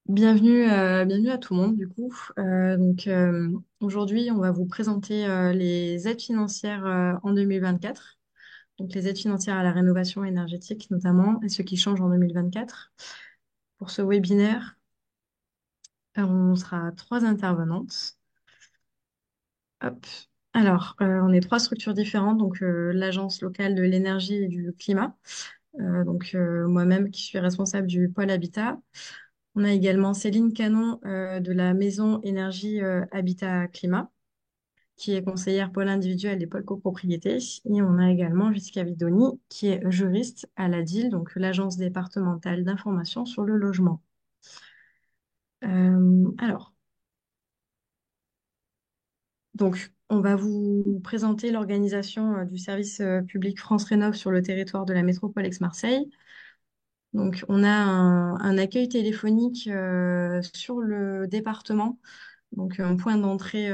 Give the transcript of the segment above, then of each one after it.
Bienvenue à tout le monde du coup. Aujourd'hui, on va vous présenter les aides financières en 2024. Donc les aides financières à la rénovation énergétique notamment et ce qui change en 2024. Pour ce webinaire, on sera trois intervenantes. Hop. Alors, on est trois structures différentes, donc l'Agence locale de l'énergie et du climat, moi-même qui suis responsable du pôle Habitat. On a également Céline Canon de la Maison Énergie Habitat Climat, qui est conseillère pôle individuel et pôle copropriété. Et on a également Jessica Vidoni, qui est juriste à la DIL, donc l'Agence départementale d'information sur le logement. Alors, on va vous présenter l'organisation du service public France Rénov sur le territoire de la métropole Aix-Marseille. Donc, on a un accueil téléphonique sur le département. Donc, un point d'entrée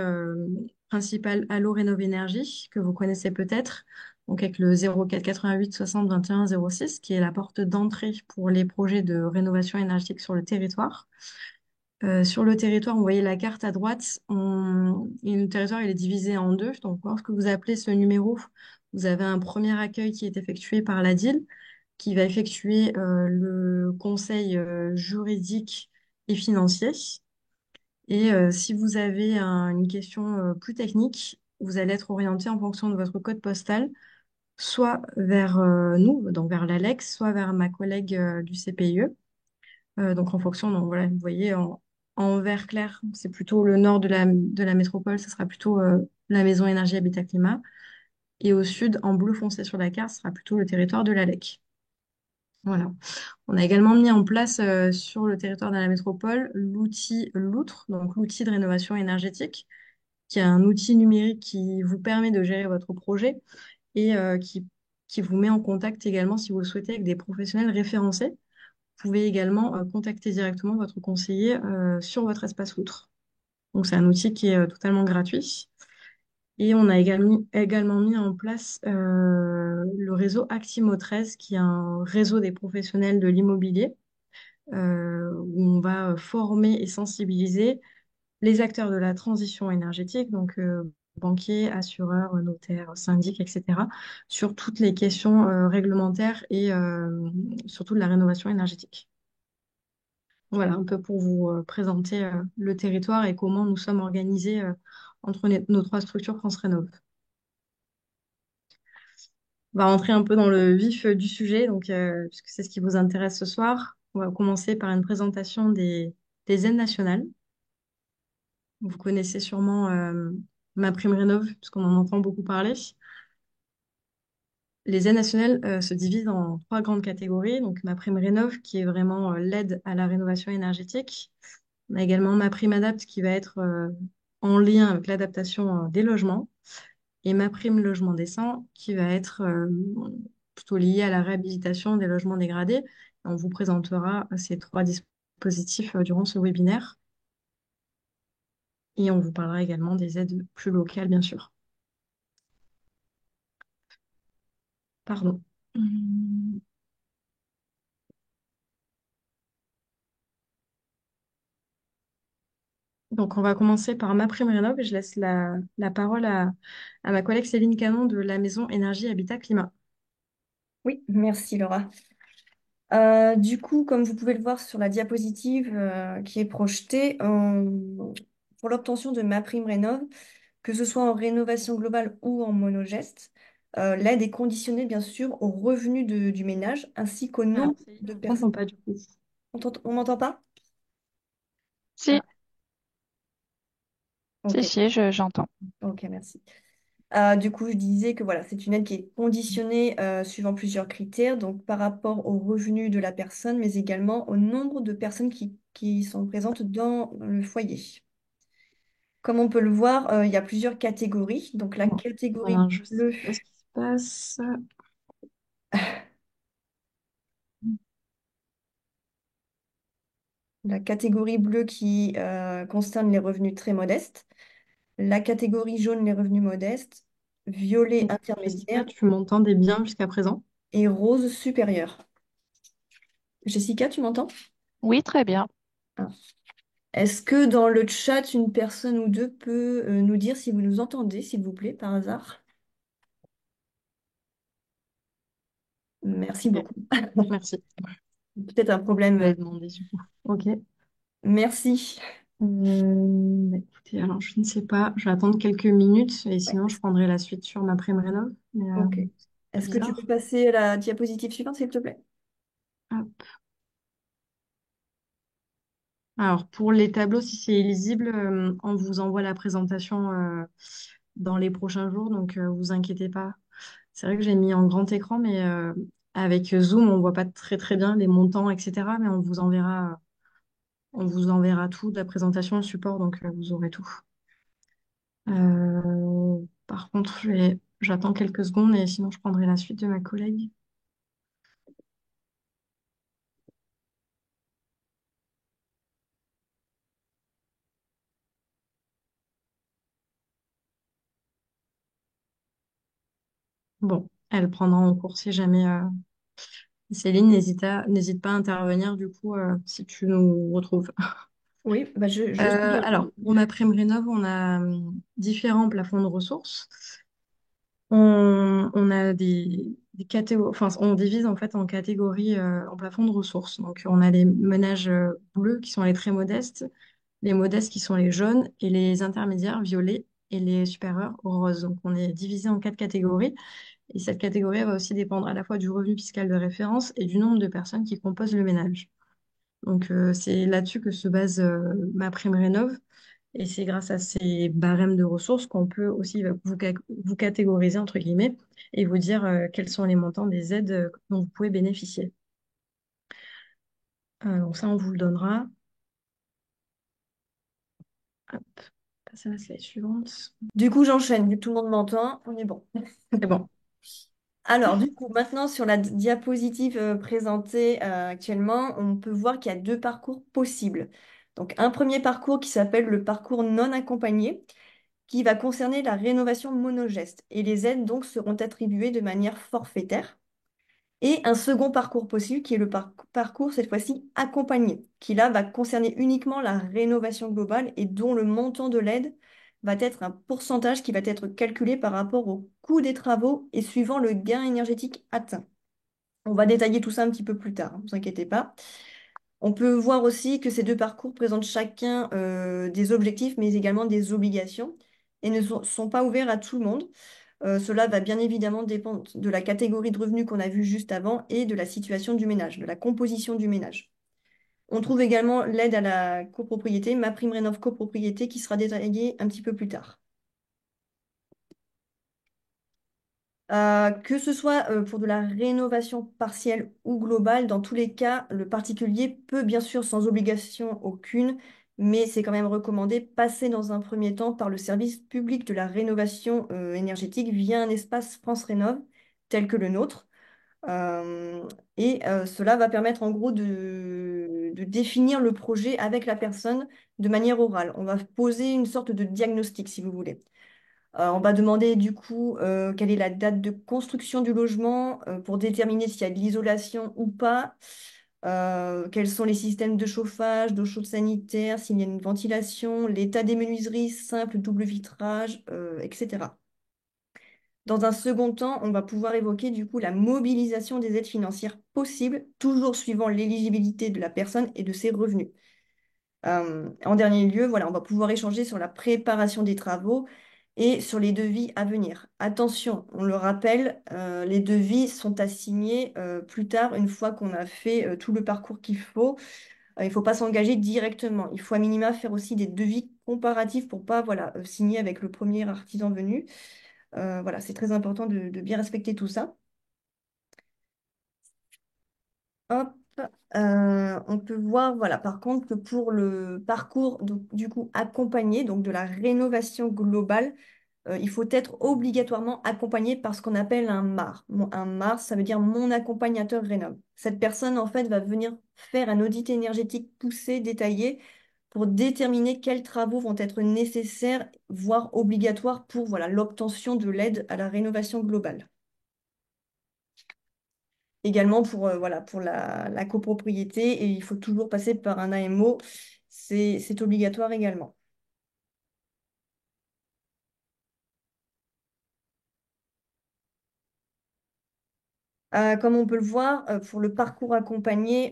principal Allo Rénov Énergie, que vous connaissez peut-être, donc avec le 04 88 60 21 06, qui est la porte d'entrée pour les projets de rénovation énergétique sur le territoire. Sur le territoire, vous voyez la carte à droite. Et le territoire il est divisé en deux. Donc, lorsque vous appelez ce numéro, vous avez un premier accueil qui est effectué par la DIL, qui va effectuer le conseil juridique et financier. Et si vous avez une question plus technique, vous allez être orienté en fonction de votre code postal, soit vers nous, donc vers l'ALEX, soit vers ma collègue du CPIE. Donc en fonction, donc voilà, vous voyez en vert clair, c'est plutôt le nord de la métropole, ce sera plutôt la Maison Énergie Habitat Climat. Et au sud, en bleu foncé sur la carte, ce sera plutôt le territoire de l'ALEC. Voilà. On a également mis en place sur le territoire de la métropole l'outil Loutre, donc l'outil de rénovation énergétique, qui est un outil numérique qui vous permet de gérer votre projet et qui vous met en contact également, si vous le souhaitez, avec des professionnels référencés. Vous pouvez également contacter directement votre conseiller sur votre espace Loutre. Donc, c'est un outil qui est totalement gratuit. Et on a également mis en place le réseau Actimo 13, qui est un réseau des professionnels de l'immobilier, où on va former et sensibiliser les acteurs de la transition énergétique, donc banquiers, assureurs, notaires, syndics, etc., sur toutes les questions réglementaires et surtout de la rénovation énergétique. Voilà, un peu pour vous présenter le territoire et comment nous sommes organisés entre nos trois structures France Rénov. On va rentrer un peu dans le vif du sujet, puisque c'est ce qui vous intéresse ce soir. On va commencer par une présentation des aides nationales. Vous connaissez sûrement MaPrimeRénov', puisqu'on en entend beaucoup parler. Les aides nationales se divisent en trois grandes catégories. Donc, MaPrimeRénov', qui est vraiment l'aide à la rénovation énergétique. On a également MaPrimeAdapt', qui va être en lien avec l'adaptation des logements. Et MaPrimeLogement décent, qui va être plutôt lié à la réhabilitation des logements dégradés. On vous présentera ces trois dispositifs durant ce webinaire. Et on vous parlera également des aides plus locales, bien sûr. Pardon. Hum. Donc, on va commencer par MaPrimeRénov' et je laisse la parole à ma collègue Céline Canon de la Maison Énergie Habitat Climat. Oui, merci Laura. Du coup, comme vous pouvez le voir sur la diapositive qui est projetée, pour l'obtention de MaPrimeRénov', que ce soit en rénovation globale ou en monogeste, l'aide est conditionnée bien sûr au revenu du ménage ainsi qu'au Alors, nombre Céline, de on personnes. t'entend pas du coup. On m'entend pas? Si, Ah, ok, si, j'entends. ok, merci. Du coup, je disais que voilà, c'est une aide qui est conditionnée suivant plusieurs critères, donc par rapport au revenu de la personne, mais également au nombre de personnes qui sont présentes dans le foyer. Comme on peut le voir, il y a plusieurs catégories. Donc Bon, alors, je bleue, sais pas ce qui se passe. la catégorie bleue qui concerne les revenus très modestes, la catégorie jaune les revenus modestes, violet Jessica, intermédiaire. tu m'entendais bien jusqu'à présent? et rose supérieur. Jessica, tu m'entends? Oui, très bien. Ah. Est-ce que dans le chat, une personne ou deux peut nous dire si vous nous entendez, s'il vous plaît, par hasard? Merci Ok, beaucoup. merci. Peut-être un problème. Vous avez demandé du coup. Ok. Merci. Écoutez, alors je ne sais pas, je vais attendre quelques minutes et Ouais, sinon je prendrai la suite sur ma prime rénov. Mais ok. c'est Est-ce que tu peux bizarre. passer à la diapositive suivante, s'il te plaît? Hop. Alors pour les tableaux, si c'est illisible, on vous envoie la présentation dans les prochains jours, donc vous inquiétez pas. C'est vrai que j'ai mis en grand écran, mais avec Zoom, on voit pas très très bien les montants, etc. Mais on vous enverra tout, la présentation, le support, donc vous aurez tout. Par contre, j'attends quelques secondes et sinon je prendrai la suite de ma collègue. Bon, elle prendra en cours si jamais. Céline, n'hésite pas à intervenir du coup si tu nous retrouves. Oui, bah je suis sur Alors, le... pour ma prime rénov, on a différents plafonds de ressources. On a des catégories, enfin, on divise en fait en catégories en plafond de ressources. Donc, on a les ménages bleus qui sont les très modestes, les modestes qui sont les jaunes et les intermédiaires violets et les supérieurs roses. Donc, on est divisé en quatre catégories. Et cette catégorie elle va aussi dépendre à la fois du revenu fiscal de référence et du nombre de personnes qui composent le ménage. Donc, c'est là-dessus que se base ma prime rénov. Et c'est grâce à ces barèmes de ressources qu'on peut aussi vous catégoriser, entre guillemets, et vous dire quels sont les montants des aides dont vous pouvez bénéficier. Donc ça, on vous le donnera. Hop, passer à la slide suivante. Du coup, j'enchaîne, vu que tout le monde m'entend, on est bon. C'est bon. Alors, du coup, maintenant, sur la diapositive présentée actuellement, on peut voir qu'il y a deux parcours possibles. Donc, un premier parcours qui s'appelle le parcours non accompagné, qui va concerner la rénovation monogeste. Et les aides, donc, seront attribuées de manière forfaitaire. Et un second parcours possible qui est le parcours, cette fois-ci, accompagné, qui là va concerner uniquement la rénovation globale et dont le montant de l'aide va être un pourcentage qui va être calculé par rapport au coût des travaux et suivant le gain énergétique atteint. On va détailler tout ça un petit peu plus tard, ne vous inquiétez pas. On peut voir aussi que ces deux parcours présentent chacun des objectifs, mais également des obligations, et ne sont pas ouverts à tout le monde. Cela va bien évidemment dépendre de la catégorie de revenus qu'on a vu juste avant et de la situation du ménage, de la composition du ménage. On trouve également l'aide à la copropriété, MaPrimeRénov' copropriété, qui sera détaillée un petit peu plus tard. Que ce soit pour de la rénovation partielle ou globale, dans tous les cas, le particulier peut bien sûr, sans obligation aucune, mais c'est quand même recommandé, passer dans un premier temps par le service public de la rénovation énergétique via un espace France Rénov tel que le nôtre. Euh, Cela va permettre en gros de définir le projet avec la personne de manière orale. On va poser une sorte de diagnostic, si vous voulez. On va demander du coup quelle est la date de construction du logement pour déterminer s'il y a de l'isolation ou pas, quels sont les systèmes de chauffage, d'eau chaude sanitaire, s'il y a une ventilation, l'état des menuiseries, simple, double vitrage, etc. Dans un second temps, on va pouvoir évoquer du coup la mobilisation des aides financières possibles, toujours suivant l'éligibilité de la personne et de ses revenus. En dernier lieu, voilà, on va pouvoir échanger sur la préparation des travaux et sur les devis à venir. Attention, on le rappelle, les devis sont assignés plus tard, une fois qu'on a fait tout le parcours qu'il faut. Il ne faut pas s'engager directement. Il faut à minima faire aussi des devis comparatifs pour pas voilà, signer avec le premier artisan venu. Voilà, c'est très important de bien respecter tout ça. Hop. On peut voir, voilà, par contre, que pour le parcours donc, du coup accompagné, donc de la rénovation globale, il faut être obligatoirement accompagné par ce qu'on appelle un MAR. Un MAR, ça veut dire mon accompagnateur rénov. Cette personne, en fait, va venir faire un audit énergétique poussé, détaillé, pour déterminer quels travaux vont être nécessaires, voire obligatoires pour voilà, l'obtention de l'aide à la rénovation globale. Également voilà, pour la copropriété, et il faut toujours passer par un AMO, c'est obligatoire également. Comme on peut le voir, pour le parcours accompagné,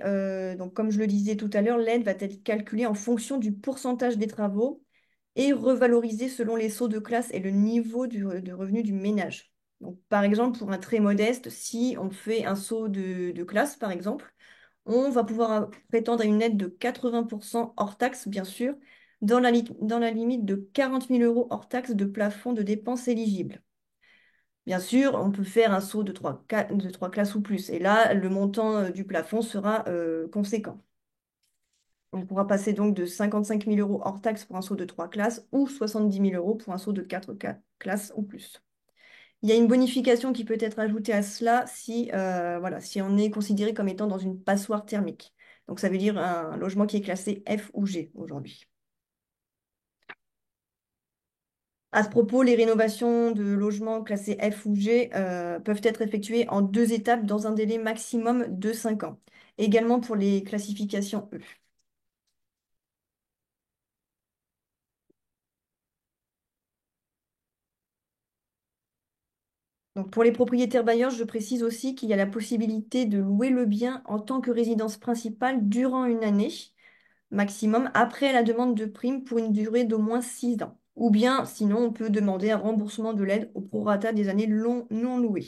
donc comme je le disais tout à l'heure, l'aide va être calculée en fonction du pourcentage des travaux et revalorisée selon les sauts de classe et le niveau de revenu du ménage. Donc, par exemple, pour un très modeste, si on fait un saut de classe, par exemple, on va pouvoir prétendre à une aide de 80% hors taxe, bien sûr, dans la limite de 40 000 euros hors taxe de plafond de dépenses éligibles. Bien sûr, on peut faire un saut de trois classes ou plus. Et là, le montant du plafond sera conséquent. On pourra passer donc de 55 000 euros hors taxe pour un saut de 3 classes ou 70 000 euros pour un saut de 4 classes ou plus. Il y a une bonification qui peut être ajoutée à cela si, voilà, si on est considéré comme étant dans une passoire thermique. Donc ça veut dire un logement qui est classé F ou G aujourd'hui. À ce propos, les rénovations de logements classés F ou G peuvent être effectuées en deux étapes dans un délai maximum de 5 ans. Également pour les classifications E. Donc pour les propriétaires bailleurs, je précise aussi qu'il y a la possibilité de louer le bien en tant que résidence principale durant une année maximum après la demande de prime pour une durée d'au moins 6 ans. Ou bien, sinon, on peut demander un remboursement de l'aide au prorata des années non louées.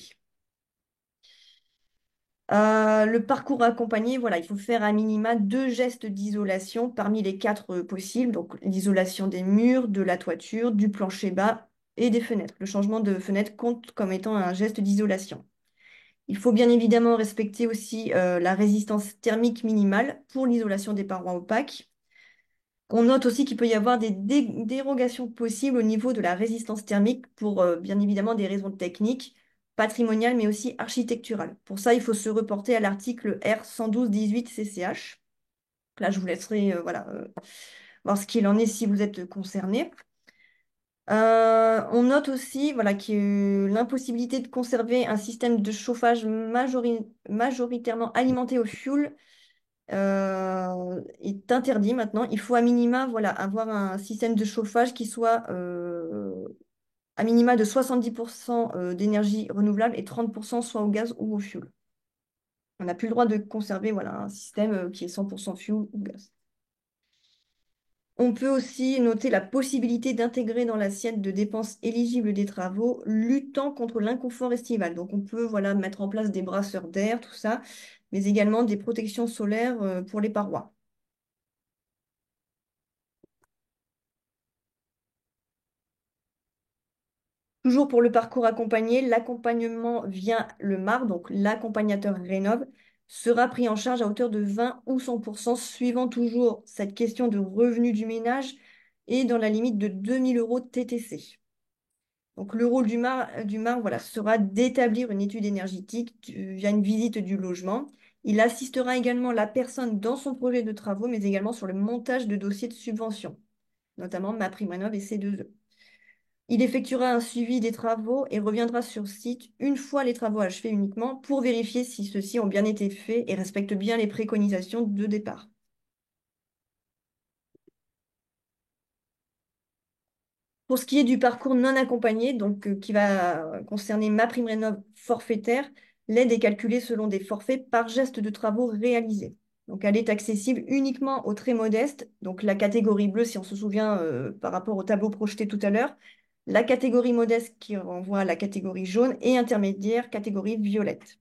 Le parcours accompagné, voilà, il faut faire à minima 2 gestes d'isolation parmi les 4 possibles. Donc, l'isolation des murs, de la toiture, du plancher bas et des fenêtres. Le changement de fenêtre compte comme étant un geste d'isolation. Il faut bien évidemment respecter aussi la résistance thermique minimale pour l'isolation des parois opaques. On note aussi qu'il peut y avoir des dérogations possibles au niveau de la résistance thermique pour bien évidemment des raisons techniques, patrimoniales, mais aussi architecturales. Pour ça, il faut se reporter à l'article R 112-18 CCH. Là, je vous laisserai voilà, voir ce qu'il en est si vous êtes concerné. On note aussi voilà, que l'impossibilité de conserver un système de chauffage majoritairement alimenté au fioul est interdit maintenant. Il faut à minima voilà, avoir un système de chauffage qui soit à minima de 70% d'énergie renouvelable et 30% soit au gaz ou au fioul. On n'a plus le droit de conserver voilà, un système qui est 100% fioul ou gaz. On peut aussi noter la possibilité d'intégrer dans l'assiette de dépenses éligibles des travaux, luttant contre l'inconfort estival. Donc on peut voilà, mettre en place des brasseurs d'air, tout ça, mais également des protections solaires pour les parois. Toujours pour le parcours accompagné, l'accompagnement via le MAR, donc l'accompagnateur rénove, sera pris en charge à hauteur de 20 ou 100%, suivant toujours cette question de revenu du ménage et dans la limite de 2 000 euros de TTC. Donc le rôle du MAR voilà, sera d'établir une étude énergétique via une visite du logement. Il assistera également la personne dans son projet de travaux, mais également sur le montage de dossiers de subvention, notamment MaPrimeRénov' et C2E. Il effectuera un suivi des travaux et reviendra sur site une fois les travaux achevés uniquement pour vérifier si ceux-ci ont bien été faits et respectent bien les préconisations de départ. Pour ce qui est du parcours non accompagné, donc qui va concerner MaPrimeRénov' forfaitaire, l'aide est calculée selon des forfaits par geste de travaux réalisés. Donc elle est accessible uniquement aux très modestes, donc la catégorie bleue si on se souvient par rapport au tableau projeté tout à l'heure, la catégorie modeste qui renvoie à la catégorie jaune et intermédiaire catégorie violette.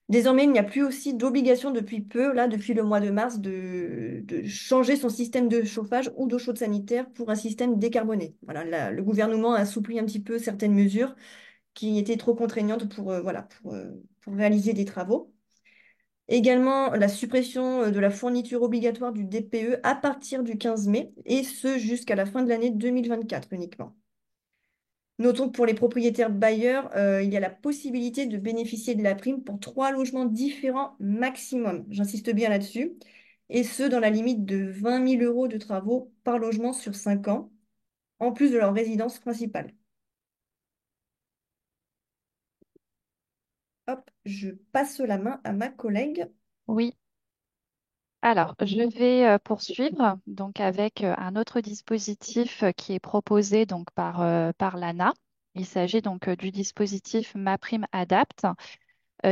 Désormais, il n'y a plus aussi d'obligation depuis peu, là, depuis le mois de mars, de changer son système de chauffage ou d'eau chaude sanitaire pour un système décarboné. Voilà, le gouvernement a assoupli un petit peu certaines mesures qui étaient trop contraignantes voilà, pour réaliser des travaux. Également, la suppression de la fourniture obligatoire du DPE à partir du 15 mai, et ce jusqu'à la fin de l'année 2024 uniquement. Notons que pour les propriétaires bailleurs, il y a la possibilité de bénéficier de la prime pour 3 logements différents maximum. J'insiste bien là-dessus. Et ce, dans la limite de 20 000 euros de travaux par logement sur 5 ans, en plus de leur résidence principale. Hop, je passe la main à ma collègue. Oui, alors je vais poursuivre donc avec un autre dispositif qui est proposé donc par l'ANA. Il s'agit donc du dispositif MaPrimeAdapt,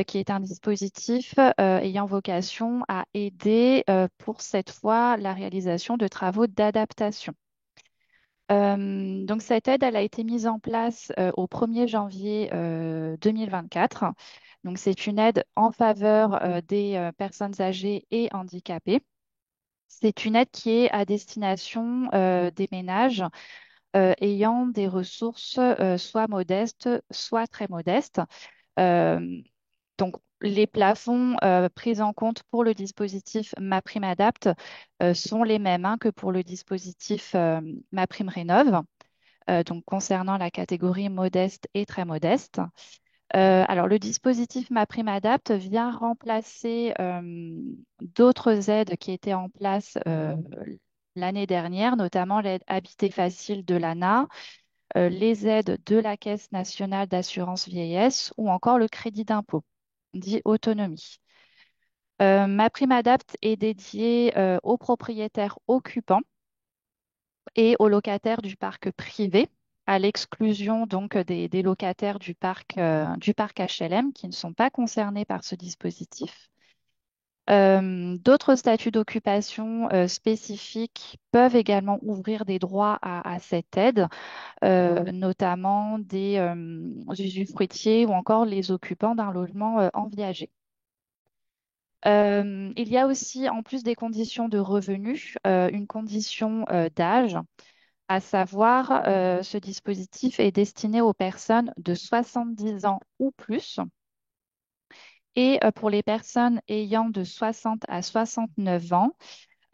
qui est un dispositif ayant vocation à aider pour cette fois la réalisation de travaux d'adaptation. Donc cette aide, elle a été mise en place au 1er janvier 2024. Donc c'est une aide en faveur des personnes âgées et handicapées. C'est une aide qui est à destination des ménages ayant des ressources soit modestes, soit très modestes. Euh, donc, les plafonds pris en compte pour le dispositif MaPrimeAdapt sont les mêmes hein, que pour le dispositif MaPrimeRénov', donc concernant la catégorie modeste et très modeste. Alors, le dispositif MaPrimeAdapt vient remplacer d'autres aides qui étaient en place l'année dernière, notamment l'aide Habiter Facile de l'ANA, les aides de la Caisse nationale d'assurance vieillesse ou encore le crédit d'impôt, dit autonomie. MaPrimeAdapt est dédié aux propriétaires occupants et aux locataires du parc privé, à l'exclusion donc des locataires du parc HLM qui ne sont pas concernés par ce dispositif. D'autres statuts d'occupation spécifiques peuvent également ouvrir des droits à cette aide, notamment des usufruitiers ou encore les occupants d'un logement en viager. Il y a aussi, en plus des conditions de revenus, une condition d'âge, à savoir ce dispositif est destiné aux personnes de 70 ans ou plus. Et pour les personnes ayant de 60 à 69 ans,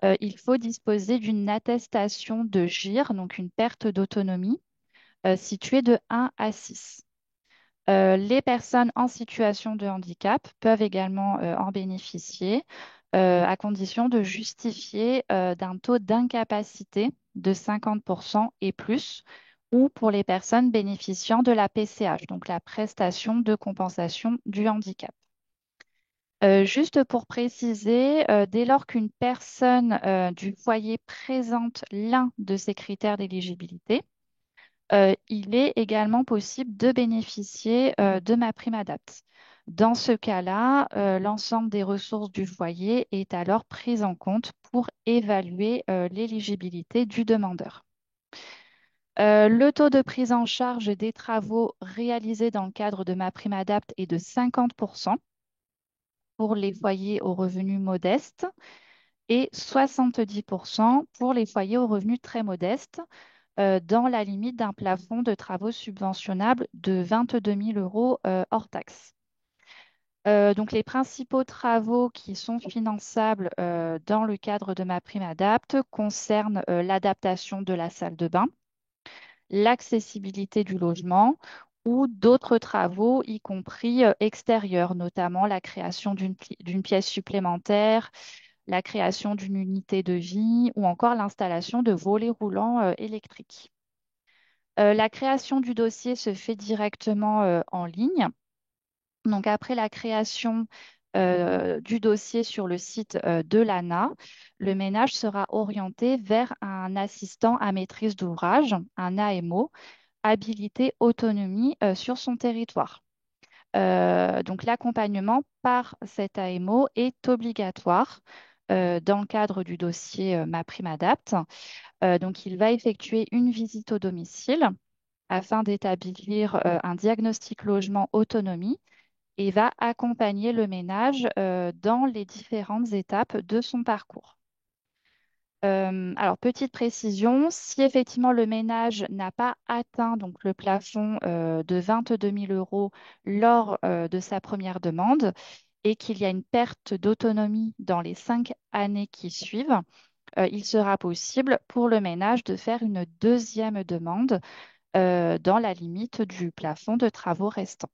il faut disposer d'une attestation de GIR, donc une perte d'autonomie, située de 1 à 6. Les personnes en situation de handicap peuvent également en bénéficier, à condition de justifier d'un taux d'incapacité de 50% et plus, ou pour les personnes bénéficiant de la PCH, donc la prestation de compensation du handicap. Juste pour préciser, dès lors qu'une personne du foyer présente l'un de ces critères d'éligibilité, il est également possible de bénéficier de MaPrimeAdapt. Dans ce cas-là, l'ensemble des ressources du foyer est alors prise en compte pour évaluer l'éligibilité du demandeur. Le taux de prise en charge des travaux réalisés dans le cadre de MaPrimeAdapt est de 50% pour les foyers aux revenus modestes et 70% pour les foyers aux revenus très modestes, dans la limite d'un plafond de travaux subventionnables de 22 000 euros hors taxe. Donc, les principaux travaux qui sont finançables dans le cadre de MaPrimeAdapt concernent l'adaptation de la salle de bain, l'accessibilité du logement ou d'autres travaux, y compris extérieurs, notamment la création d'une pièce supplémentaire, la création d'une unité de vie ou encore l'installation de volets roulants électriques. La création du dossier se fait directement en ligne. Donc après la création du dossier sur le site de l'ANA, le ménage sera orienté vers un assistant à maîtrise d'ouvrage, un AMO, habilité autonomie sur son territoire. Donc l'accompagnement par cet AMO est obligatoire dans le cadre du dossier MaPrimeAdapt. Donc il va effectuer une visite au domicile afin d'établir un diagnostic logement autonomie et va accompagner le ménage dans les différentes étapes de son parcours. Alors, petite précision, si effectivement le ménage n'a pas atteint donc, le plafond de 22 000 euros lors de sa première demande et qu'il y a une perte d'autonomie dans les 5 années qui suivent, il sera possible pour le ménage de faire une deuxième demande dans la limite du plafond de travaux restant.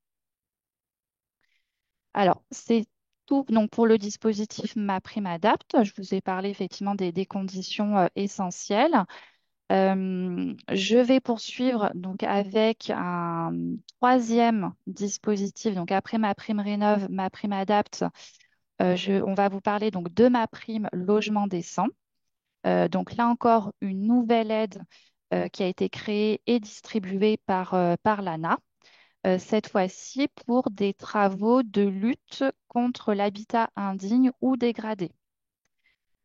Alors, c'est tout donc, pour le dispositif MaPrimeAdapt. Je vous ai parlé effectivement des conditions essentielles. Je vais poursuivre donc avec un troisième dispositif. Donc après ma prime rénov, ma prime adapt, on va vous parler donc de ma prime logement décent. Donc là encore, une nouvelle aide qui a été créée et distribuée par l'ANA, cette fois-ci pour des travaux de lutte contre l'habitat indigne ou dégradé.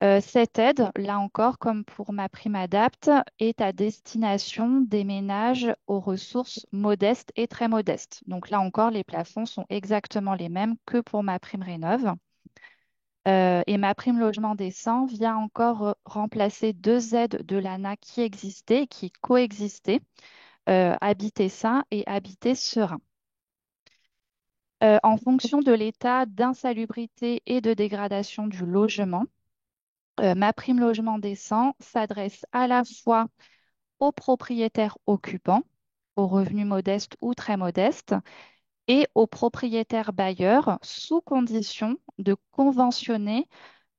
Cette aide, là encore, comme pour ma prime adapt, est à destination des ménages aux ressources modestes et très modestes. Donc là encore, les plafonds sont exactement les mêmes que pour ma prime rénov'. Et ma prime logement décent vient encore remplacer deux aides de l'ANA qui existaient, qui coexistaient, Habiter sain et Habiter serein. En fonction de l'état d'insalubrité et de dégradation du logement, ma prime logement décent s'adresse à la fois aux propriétaires occupants, aux revenus modestes ou très modestes, et aux propriétaires bailleurs sous condition de conventionner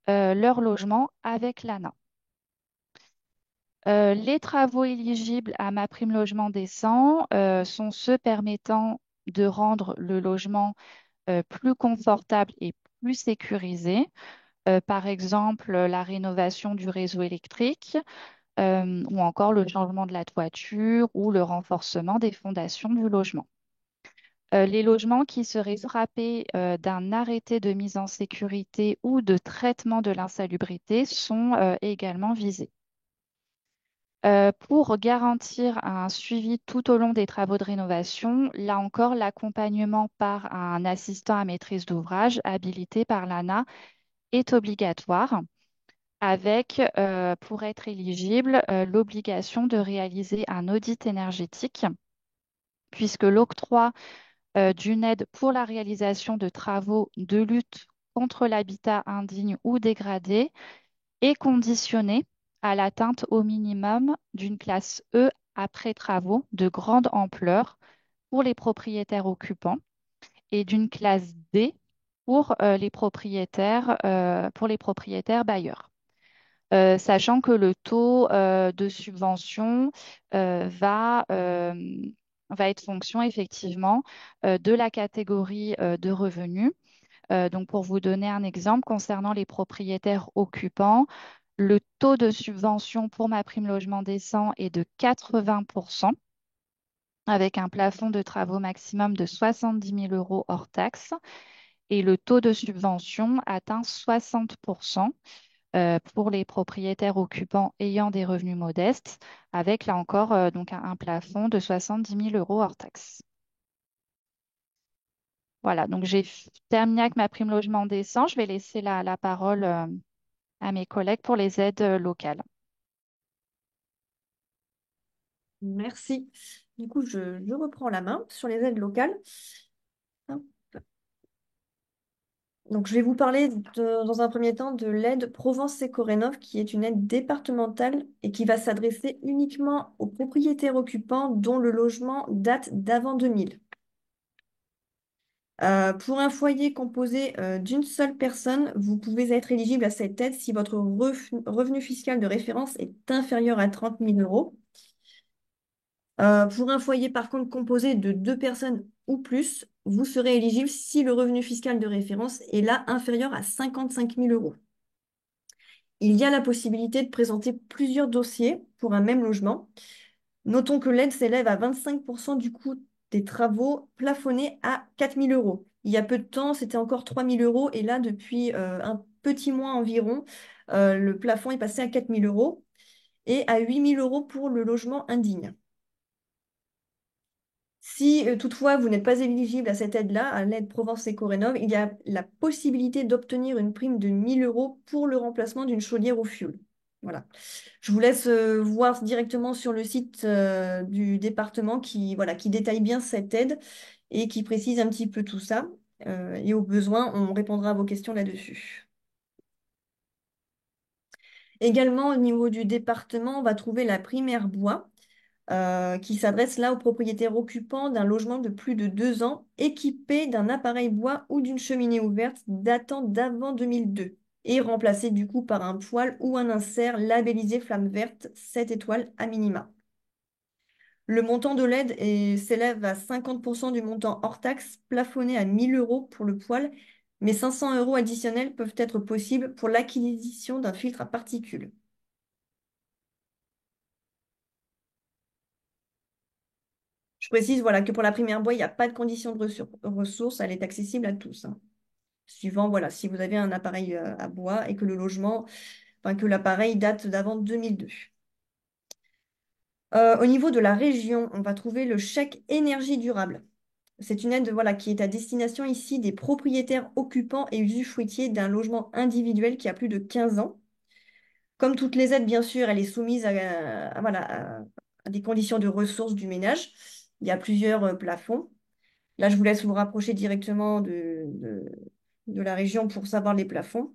leur logement avec l'ANA. Les travaux éligibles à ma prime logement décent sont ceux permettant de rendre le logement plus confortable et plus sécurisé. Par exemple, la rénovation du réseau électrique ou encore le changement de la toiture ou le renforcement des fondations du logement. Les logements qui seraient frappés d'un arrêté de mise en sécurité ou de traitement de l'insalubrité sont également visés. Pour garantir un suivi tout au long des travaux de rénovation, là encore, l'accompagnement par un assistant à maîtrise d'ouvrage habilité par l'ANA est obligatoire, avec, pour être éligible, l'obligation de réaliser un audit énergétique, puisque l'octroi d'une aide pour la réalisation de travaux de lutte contre l'habitat indigne ou dégradé est conditionné à l'atteinte au minimum d'une classe E après travaux de grande ampleur pour les propriétaires occupants et d'une classe D pour les propriétaires bailleurs. Sachant que le taux de subvention va être fonction effectivement de la catégorie de revenus. Donc, pour vous donner un exemple concernant les propriétaires occupants, le taux de subvention pour ma prime logement décent est de 80%, avec un plafond de travaux maximum de 70 000 euros hors taxes, et le taux de subvention atteint 60% pour les propriétaires occupants ayant des revenus modestes, avec là encore donc un plafond de 70 000 euros hors taxes. Voilà, donc j'ai terminé avec ma prime logement décent. Je vais laisser la parole à mes collègues pour les aides locales. Merci. Du coup, je reprends la main sur les aides locales. Hop. Donc, je vais vous parler dans un premier temps de l'aide Provence Éco-Rénov, qui est une aide départementale et qui va s'adresser uniquement aux propriétaires occupants dont le logement date d'avant 2000. Pour un foyer composé d'une seule personne, vous pouvez être éligible à cette aide si votre revenu fiscal de référence est inférieur à 30 000 euros. Pour un foyer, par contre, composé de deux personnes ou plus, vous serez éligible si le revenu fiscal de référence est là inférieur à 55 000 euros. Il y a la possibilité de présenter plusieurs dossiers pour un même logement. Notons que l'aide s'élève à 25% du coût des travaux plafonnés à 4 000 euros. Il y a peu de temps, c'était encore 3 000 euros et là, depuis un petit mois environ, le plafond est passé à 4 000 euros et à 8 000 euros pour le logement indigne. Si toutefois vous n'êtes pas éligible à cette aide-là, à l'aide Provence Éco-Rénov', il y a la possibilité d'obtenir une prime de 1 000 euros pour le remplacement d'une chaudière au fioul. Voilà. Je vous laisse voir directement sur le site du département voilà, qui détaille bien cette aide et qui précise un petit peu tout ça. Et au besoin, on répondra à vos questions là-dessus. Également, au niveau du département, on va trouver la primaire bois, qui s'adresse là aux propriétaires occupants d'un logement de plus de 2 ans équipé d'un appareil bois ou d'une cheminée ouverte datant d'avant 2002. et remplacé du coup par un poêle ou un insert labellisé flamme verte 7 étoiles à minima. Le montant de l'aide s'élève à 50% du montant hors taxe, plafonné à 1 000 euros pour le poêle, mais 500 euros additionnels peuvent être possibles pour l'acquisition d'un filtre à particules. Je précise voilà, que pour la primaire bois, il n'y a pas de condition de ressources, elle est accessible à tous, hein. Suivant, voilà, si vous avez un appareil à bois et que le logement, enfin que l'appareil date d'avant 2002. Au niveau de la région, on va trouver le chèque énergie durable. C'est une aide voilà, qui est à destination ici des propriétaires occupants et usufruitiers d'un logement individuel qui a plus de 15 ans. Comme toutes les aides, bien sûr, elle est soumise voilà, à des conditions de ressources du ménage. Il y a plusieurs plafonds. Là, je vous laisse vous rapprocher directement de la région pour savoir les plafonds.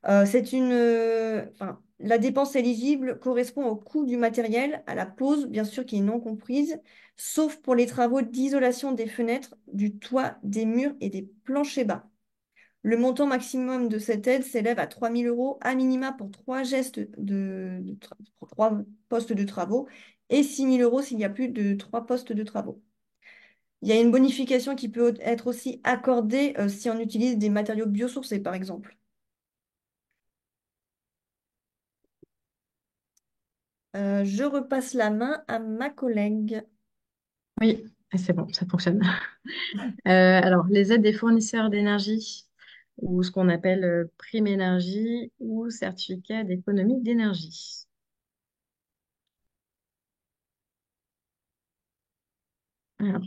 Enfin, la dépense éligible correspond au coût du matériel, à la pose, bien sûr, qui est non comprise, sauf pour les travaux d'isolation des fenêtres, du toit, des murs et des planchers bas. Le montant maximum de cette aide s'élève à 3 000 euros à minima pour trois gestes pour trois postes de travaux et 6 000 euros s'il y a plus de trois postes de travaux. Il y a une bonification qui peut être aussi accordée si on utilise des matériaux biosourcés, par exemple. Je repasse la main à ma collègue. Oui, c'est bon, ça fonctionne. Alors, les aides des fournisseurs d'énergie, ou ce qu'on appelle prime énergie ou certificat d'économie d'énergie. Alors,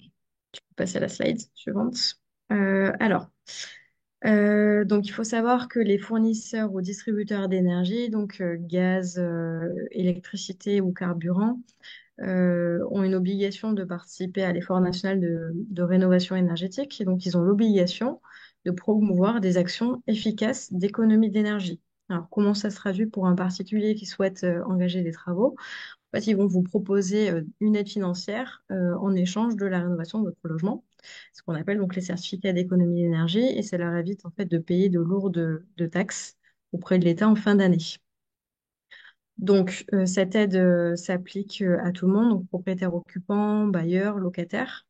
tu peux passer à la slide suivante. Alors, donc il faut savoir que les fournisseurs ou distributeurs d'énergie, donc gaz, électricité ou carburant, ont une obligation de participer à l'effort national de rénovation énergétique. Et donc, ils ont l'obligation de promouvoir des actions efficaces d'économie d'énergie. Alors, comment ça se traduit pour un particulier qui souhaite engager des travaux? En fait, ils vont vous proposer une aide financière en échange de la rénovation de votre logement, ce qu'on appelle donc les certificats d'économie d'énergie, et ça leur évite en fait de payer de lourdes de taxes auprès de l'État en fin d'année. Donc, cette aide s'applique à tout le monde, donc propriétaire occupant, bailleur, locataire.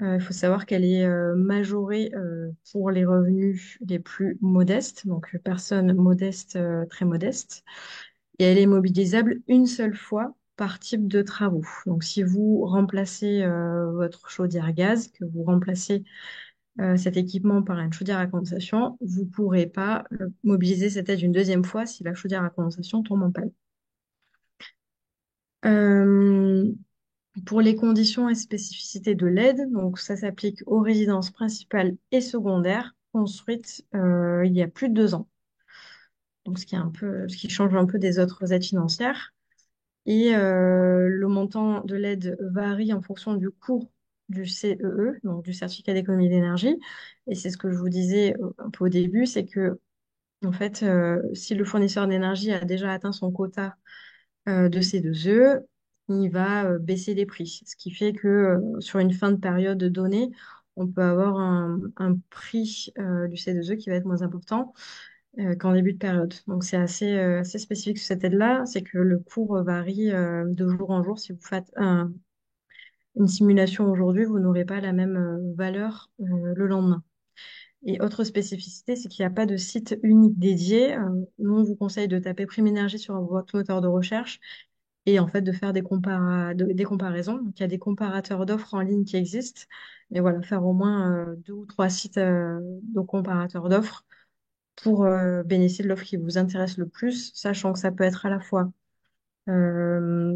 Il faut savoir qu'elle est majorée pour les revenus les plus modestes, donc personnes modestes, très modestes, et elle est mobilisable une seule fois par type de travaux. Donc, si vous remplacez votre chaudière gaz, que vous remplacez cet équipement par une chaudière à condensation, vous ne pourrez pas mobiliser cette aide une deuxième fois si la chaudière à condensation tombe en panne. Euh, pour les conditions et spécificités de l'aide, donc ça s'applique aux résidences principales et secondaires construites il y a plus de 2 ans. Donc ce qui change un peu des autres aides financières. Et le montant de l'aide varie en fonction du cours du CEE, donc du certificat d'économie d'énergie. Et c'est ce que je vous disais un peu au début, c'est que en fait, si le fournisseur d'énergie a déjà atteint son quota de ces deux œufs, il va baisser les prix. Ce qui fait que sur une fin de période donnée, on peut avoir un prix du C2E qui va être moins important qu'en début de période. Donc c'est assez spécifique sur cette aide-là, c'est que le cours varie de jour en jour. Si vous faites une simulation aujourd'hui, vous n'aurez pas la même valeur le lendemain. Et autre spécificité, c'est qu'il n'y a pas de site unique dédié. Nous, on vous conseille de taper Prime Énergie sur votre moteur de recherche et en fait de faire des comparaisons. Donc, il y a des comparateurs d'offres en ligne qui existent. Mais voilà, faire au moins 2 ou 3 sites de comparateurs d'offres pour bénéficier de l'offre qui vous intéresse le plus, sachant que ça peut être à la fois euh,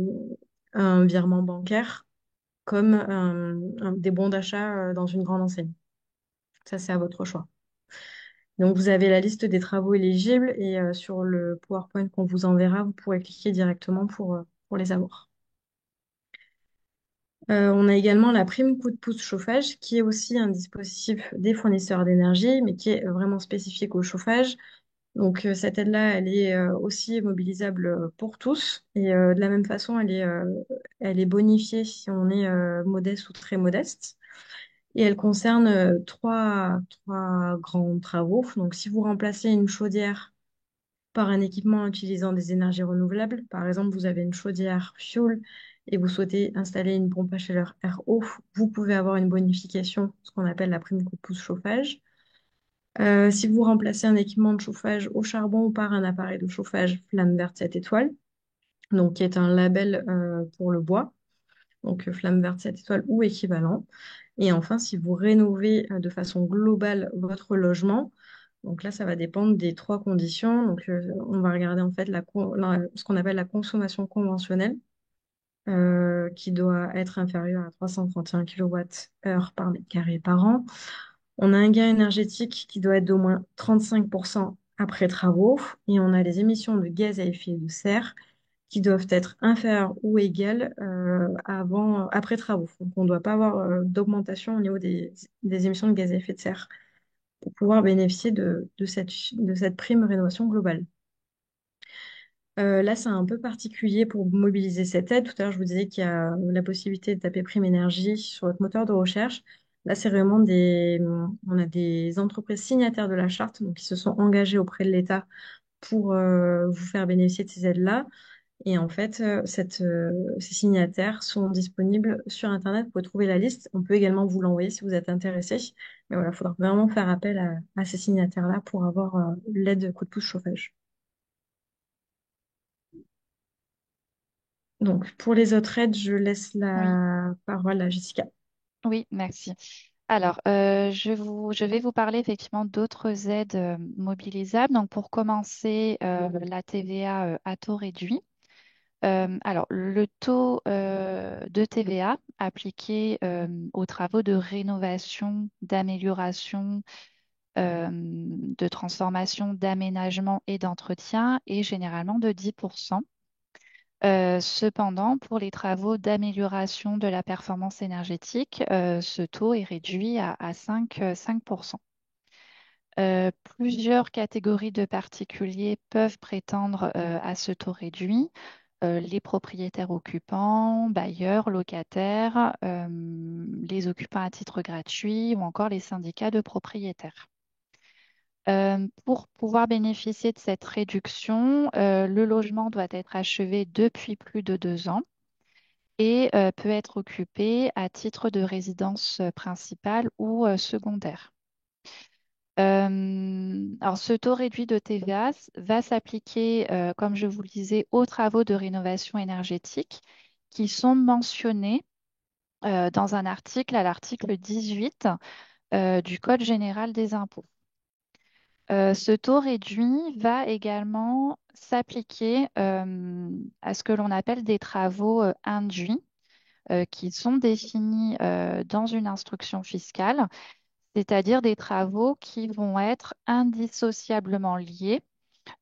un virement bancaire comme des bons d'achat dans une grande enseigne. Ça, c'est à votre choix. Donc, vous avez la liste des travaux éligibles et sur le PowerPoint qu'on vous enverra, vous pourrez cliquer directement pour les avoir. On a également la prime coup de pouce chauffage, qui est aussi un dispositif des fournisseurs d'énergie, mais qui est vraiment spécifique au chauffage. Donc, cette aide-là, elle est aussi mobilisable pour tous. Et de la même façon, elle est bonifiée si on est modeste ou très modeste. Et elle concerne trois grands travaux. Donc, si vous remplacez une chaudière par un équipement utilisant des énergies renouvelables. Par exemple, vous avez une chaudière fuel et vous souhaitez installer une pompe à chaleur RO, vous pouvez avoir une bonification, ce qu'on appelle la prime coup de pouce chauffage. Si vous remplacez un équipement de chauffage au charbon par un appareil de chauffage Flamme Verte 7 étoiles, donc qui est un label pour le bois, donc Flamme Verte 7 étoiles ou équivalent. Et enfin, si vous rénovez de façon globale votre logement, donc là, ça va dépendre des trois conditions. Donc, on va regarder en fait ce qu'on appelle la consommation conventionnelle, qui doit être inférieure à 331 kWh par mètre carré par an. On a un gain énergétique qui doit être d'au moins 35% après travaux. Et on a les émissions de gaz à effet de serre qui doivent être inférieures ou égales après travaux. Donc, on ne doit pas avoir d'augmentation au niveau des émissions de gaz à effet de serre pour pouvoir bénéficier de cette prime rénovation globale. Là, c'est un peu particulier pour mobiliser cette aide. Tout à l'heure, je vous disais qu'il y a la possibilité de taper prime énergie sur votre moteur de recherche. Là, c'est vraiment on a des entreprises signataires de la charte, donc qui se sont engagées auprès de l'État pour vous faire bénéficier de ces aides-là. Et en fait, ces signataires sont disponibles sur Internet. Vous pouvez trouver la liste. On peut également vous l'envoyer si vous êtes intéressé. Mais voilà, il faudra vraiment faire appel à ces signataires-là pour avoir l'aide coup de pouce chauffage. Donc, pour les autres aides, je laisse Oui, la parole à Jessica. oui, merci. Alors, je vais vous parler effectivement d'autres aides mobilisables. Donc, pour commencer, la TVA à taux réduit. Alors, le taux de TVA appliqué aux travaux de rénovation, d'amélioration, de transformation, d'aménagement et d'entretien est généralement de 10%. Cependant, pour les travaux d'amélioration de la performance énergétique, ce taux est réduit à 5%. Plusieurs catégories de particuliers peuvent prétendre à ce taux réduit. Les propriétaires occupants, bailleurs, locataires, les occupants à titre gratuit ou encore les syndicats de propriétaires. Pour pouvoir bénéficier de cette réduction, le logement doit être achevé depuis plus de 2 ans et peut être occupé à titre de résidence principale ou secondaire. Alors, ce taux réduit de TVA va s'appliquer, comme je vous le disais, aux travaux de rénovation énergétique qui sont mentionnés dans un article, à l'article 18 du Code général des impôts. Ce taux réduit va également s'appliquer à ce que l'on appelle des travaux induits, qui sont définis dans une instruction fiscale, c'est-à-dire des travaux qui vont être indissociablement liés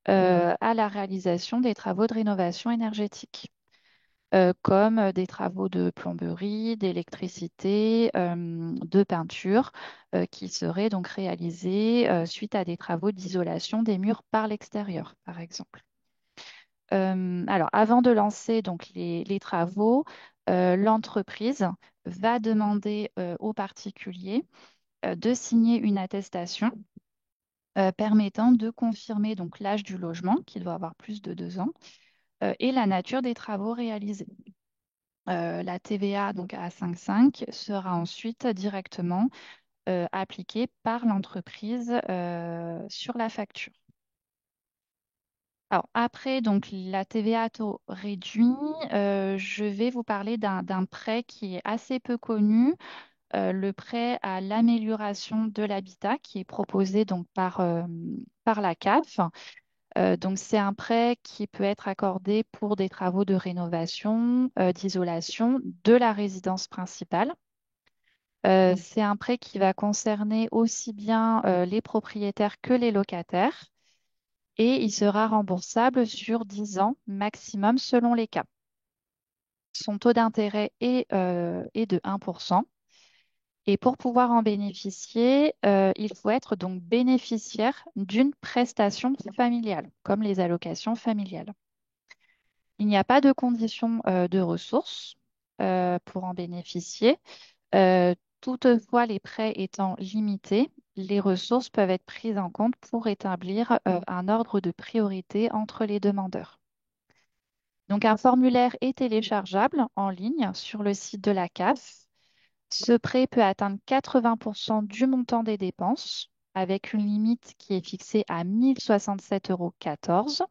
à la réalisation des travaux de rénovation énergétique, comme des travaux de plomberie, d'électricité, de peinture, qui seraient donc réalisés suite à des travaux d'isolation des murs par l'extérieur, par exemple. Alors, avant de lancer donc les travaux, l'entreprise va demander aux particuliers de signer une attestation permettant de confirmer donc l'âge du logement, qui doit avoir plus de 2 ans, et la nature des travaux réalisés. La TVA donc à 5,5 sera ensuite directement appliquée par l'entreprise sur la facture. Alors après donc la TVA à taux réduit, je vais vous parler d'un prêt qui est assez peu connu, le prêt à l'amélioration de l'habitat qui est proposé donc par la CAF. Donc, c'est un prêt qui peut être accordé pour des travaux de rénovation, d'isolation de la résidence principale. C'est un prêt qui va concerner aussi bien les propriétaires que les locataires et il sera remboursable sur 10 ans maximum selon les cas. Son taux d'intérêt est de 1%. Et pour pouvoir en bénéficier, il faut être donc bénéficiaire d'une prestation familiale, comme les allocations familiales. Il n'y a pas de condition de ressources pour en bénéficier. Toutefois, les prêts étant limités, les ressources peuvent être prises en compte pour établir un ordre de priorité entre les demandeurs. Donc, un formulaire est téléchargeable en ligne sur le site de la CAF. Ce prêt peut atteindre 80% du montant des dépenses, avec une limite qui est fixée à 1 067,14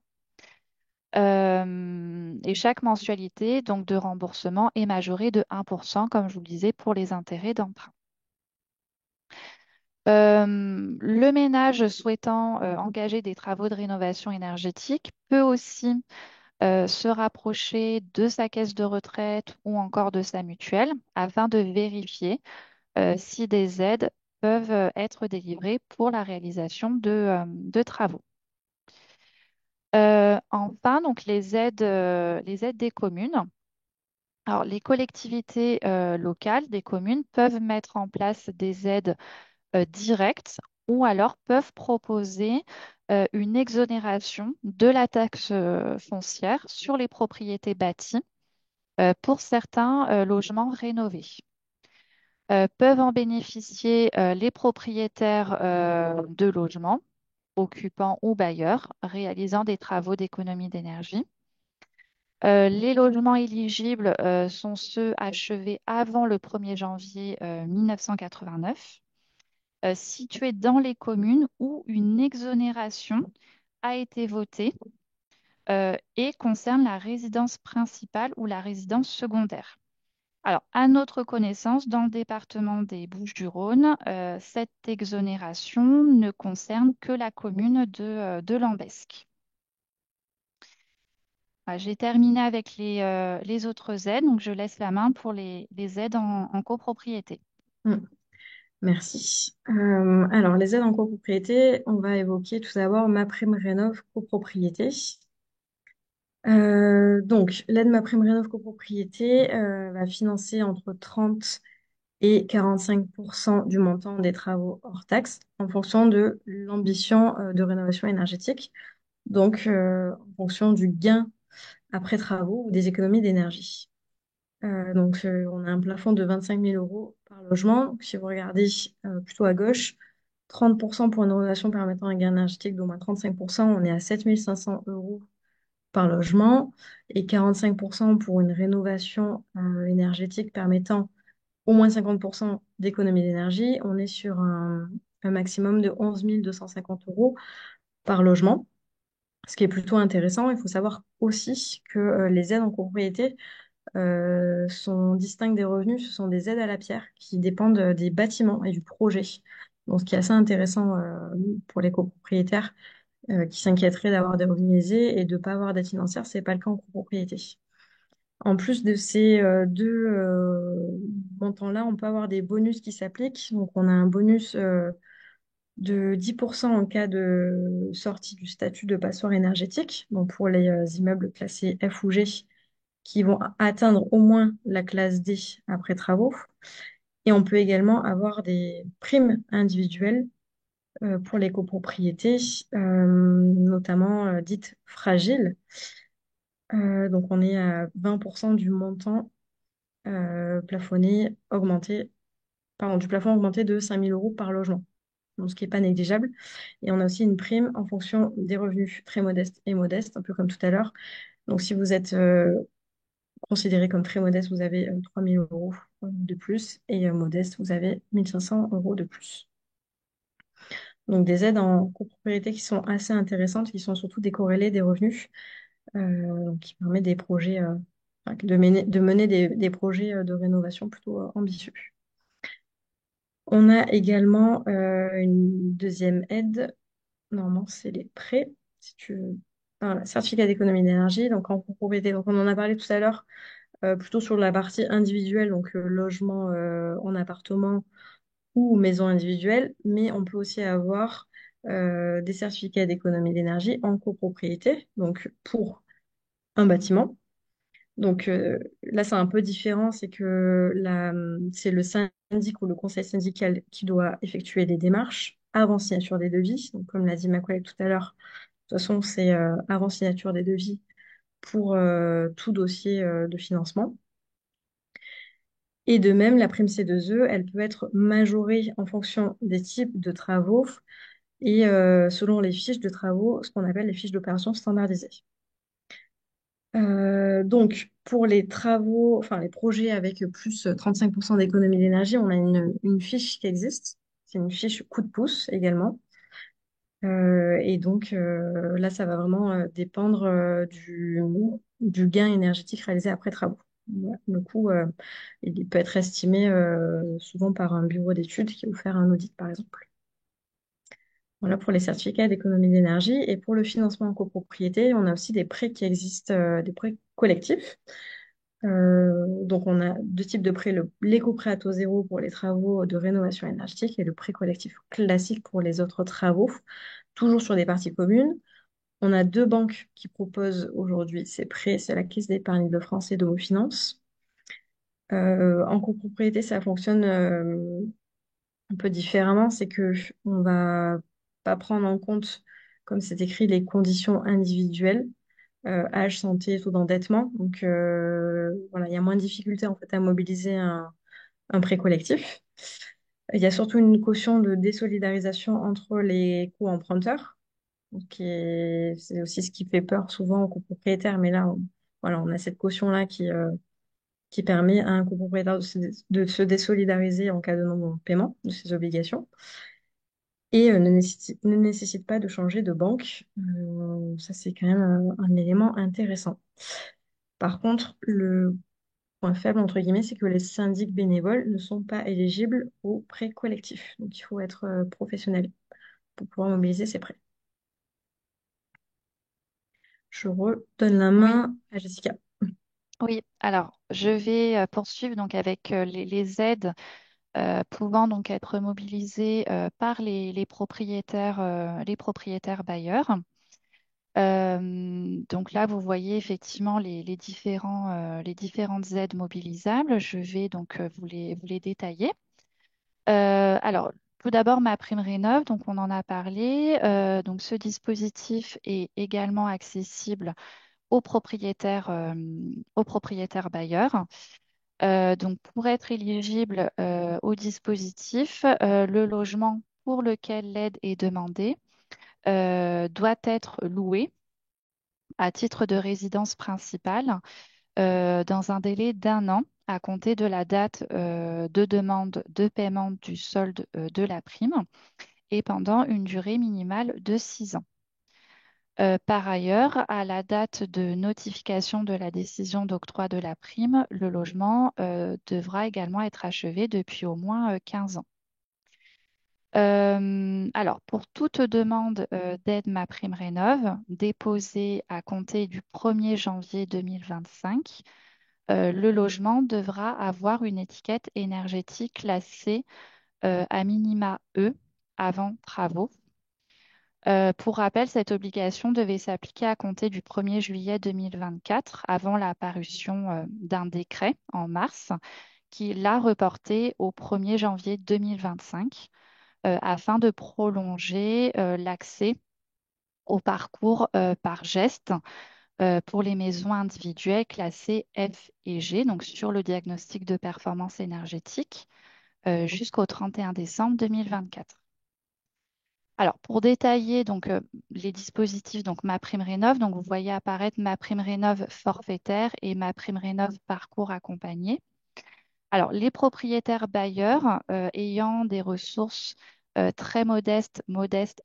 €. Et chaque mensualité donc, de remboursement est majorée de 1%, comme je vous le disais, pour les intérêts d'emprunt. Le ménage souhaitant engager des travaux de rénovation énergétique peut aussi se rapprocher de sa caisse de retraite ou encore de sa mutuelle afin de vérifier si des aides peuvent être délivrées pour la réalisation de travaux. Enfin, donc les aides des communes. Alors, les collectivités locales des communes peuvent mettre en place des aides directes ou alors peuvent proposer une exonération de la taxe foncière sur les propriétés bâties pour certains logements rénovés. Peuvent en bénéficier les propriétaires de logements, occupants ou bailleurs, réalisant des travaux d'économie d'énergie. Les logements éligibles sont ceux achevés avant le 1er janvier 1989, situés dans les communes où une exonération a été votée et concerne la résidence principale ou la résidence secondaire. Alors, à notre connaissance, dans le département des Bouches-du-Rhône, cette exonération ne concerne que la commune de Lambesc. Voilà, j'ai terminé avec les autres aides, donc je laisse la main pour les aides en copropriété. Mm. Merci. Alors, les aides en copropriété, on va évoquer tout d'abord MaPrimeRénov' copropriété. Donc, l'aide MaPrimeRénov' copropriété va financer entre 30 et 45% du montant des travaux hors taxes en fonction de l'ambition de rénovation énergétique, donc en fonction du gain après travaux ou des économies d'énergie. On a un plafond de 25 000 euros par logement. Donc, si vous regardez plutôt à gauche, 30% pour une rénovation permettant un gain énergétique d'au moins 35%, on est à 7 500 euros par logement, et 45% pour une rénovation énergétique permettant au moins 50% d'économie d'énergie, on est sur un maximum de 11 250 euros par logement, ce qui est plutôt intéressant. Il faut savoir aussi que les aides en copropriété sont distinctes des revenus. Ce sont des aides à la pierre qui dépendent des bâtiments et du projet. Donc, ce qui est assez intéressant pour les copropriétaires qui s'inquiéteraient d'avoir des revenus aisés et de ne pas avoir d'aide financière, ce n'est pas le cas en copropriété. En plus de ces deux montants-là, on peut avoir des bonus qui s'appliquent. Donc, on a un bonus de 10% en cas de sortie du statut de passoire énergétique, donc pour les immeubles classés F ou G qui vont atteindre au moins la classe D après travaux. Et on peut également avoir des primes individuelles pour les copropriétés, notamment dites fragiles. Donc, on est à 20% du montant plafonné, augmenté, pardon, du plafond augmenté de 5 000 euros par logement, donc ce qui n'est pas négligeable. Et on a aussi une prime en fonction des revenus très modestes et modestes, un peu comme tout à l'heure. Donc si vous êtes considéré comme très modeste, vous avez 3 000 euros de plus, et modeste, vous avez 1 500 euros de plus. Donc des aides en copropriété qui sont assez intéressantes, qui sont surtout décorrélées des revenus, donc qui permet des projets, enfin, de mener des projets de rénovation plutôt ambitieux. On a également une deuxième aide. Normalement, c'est les prêts. Si tu veux. Voilà, certificat d'économie d'énergie, donc en copropriété. Donc on en a parlé tout à l'heure, plutôt sur la partie individuelle, donc logement en appartement ou maison individuelle, mais on peut aussi avoir des certificats d'économie d'énergie en copropriété, donc pour un bâtiment. Donc là, c'est un peu différent, c'est que c'est le syndic ou le conseil syndical qui doit effectuer les démarches avant signature des devis. Donc, comme l'a dit ma collègue tout à l'heure, de toute façon, c'est avant signature des devis pour tout dossier de financement. Et de même, la prime C2E, elle peut être majorée en fonction des types de travaux et selon les fiches de travaux, ce qu'on appelle les fiches d'opération standardisées. Donc, pour les travaux, enfin les projets avec plus 35% d'économie d'énergie, on a une fiche qui existe. C'est une fiche coup de pouce également. Et donc là, ça va vraiment dépendre du gain énergétique réalisé après travaux. Voilà. Le coût, il peut être estimé souvent par un bureau d'études qui va vous faire un audit, par exemple. Voilà pour les certificats d'économie d'énergie. Et pour le financement en copropriété, on a aussi des prêts qui existent, des prêts collectifs. Donc, on a deux types de prêts, l'éco-prêt à taux zéro pour les travaux de rénovation énergétique et le prêt collectif classique pour les autres travaux, toujours sur des parties communes. On a deux banques qui proposent aujourd'hui ces prêts, c'est la Caisse d'épargne de France et Domo Finance. En copropriété, ça fonctionne un peu différemment, c'est que on va pas prendre en compte, comme c'est écrit, les conditions individuelles, âge, santé, taux d'endettement. Donc voilà, il y a moins de difficultés en fait à mobiliser un prêt collectif. Il y a surtout une caution de désolidarisation entre les co-emprunteurs. C'est aussi ce qui fait peur souvent aux copropriétaires. Mais là, voilà, on a cette caution-là qui permet à un copropriétaire de se désolidariser en cas de non-paiement de ses obligations et ne nécessite pas de changer de banque. Ça, c'est quand même un élément intéressant. Par contre, le point faible, entre guillemets, c'est que les syndics bénévoles ne sont pas éligibles aux prêts collectifs. Donc, il faut être professionnel pour pouvoir mobiliser ces prêts. Je redonne la Oui, main à Jessica. oui. Alors, je vais poursuivre donc avec les aides pouvant donc être mobilisées par les propriétaires bailleurs. Donc là, vous voyez effectivement les différentes aides mobilisables. Je vais donc vous les détailler. Alors, tout d'abord, ma prime rénov', donc on en a parlé. Donc ce dispositif est également accessible aux propriétaires bailleurs. Donc pour être éligible au dispositif, le logement pour lequel l'aide est demandée doit être loué à titre de résidence principale dans un délai d'un an à compter de la date de demande de paiement du solde de la prime et pendant une durée minimale de 6 ans. Par ailleurs, à la date de notification de la décision d'octroi de la prime, le logement devra également être achevé depuis au moins 15 ans. Alors, pour toute demande d'aide MaPrimeRénov' déposée à compter du 1er janvier 2025, le logement devra avoir une étiquette énergétique classée à minima E avant travaux. Pour rappel, cette obligation devait s'appliquer à compter du 1er juillet 2024, avant la parution d'un décret en mars, qui l'a reporté au 1er janvier 2025, afin de prolonger l'accès au parcours par geste pour les maisons individuelles classées F et G, donc sur le diagnostic de performance énergétique, jusqu'au 31 décembre 2024. Alors, pour détailler donc, les dispositifs, donc MaPrimeRénov', donc vous voyez apparaître MaPrimeRénov' forfaitaire et MaPrimeRénov' parcours accompagné. Alors, les propriétaires bailleurs ayant des ressources très modestes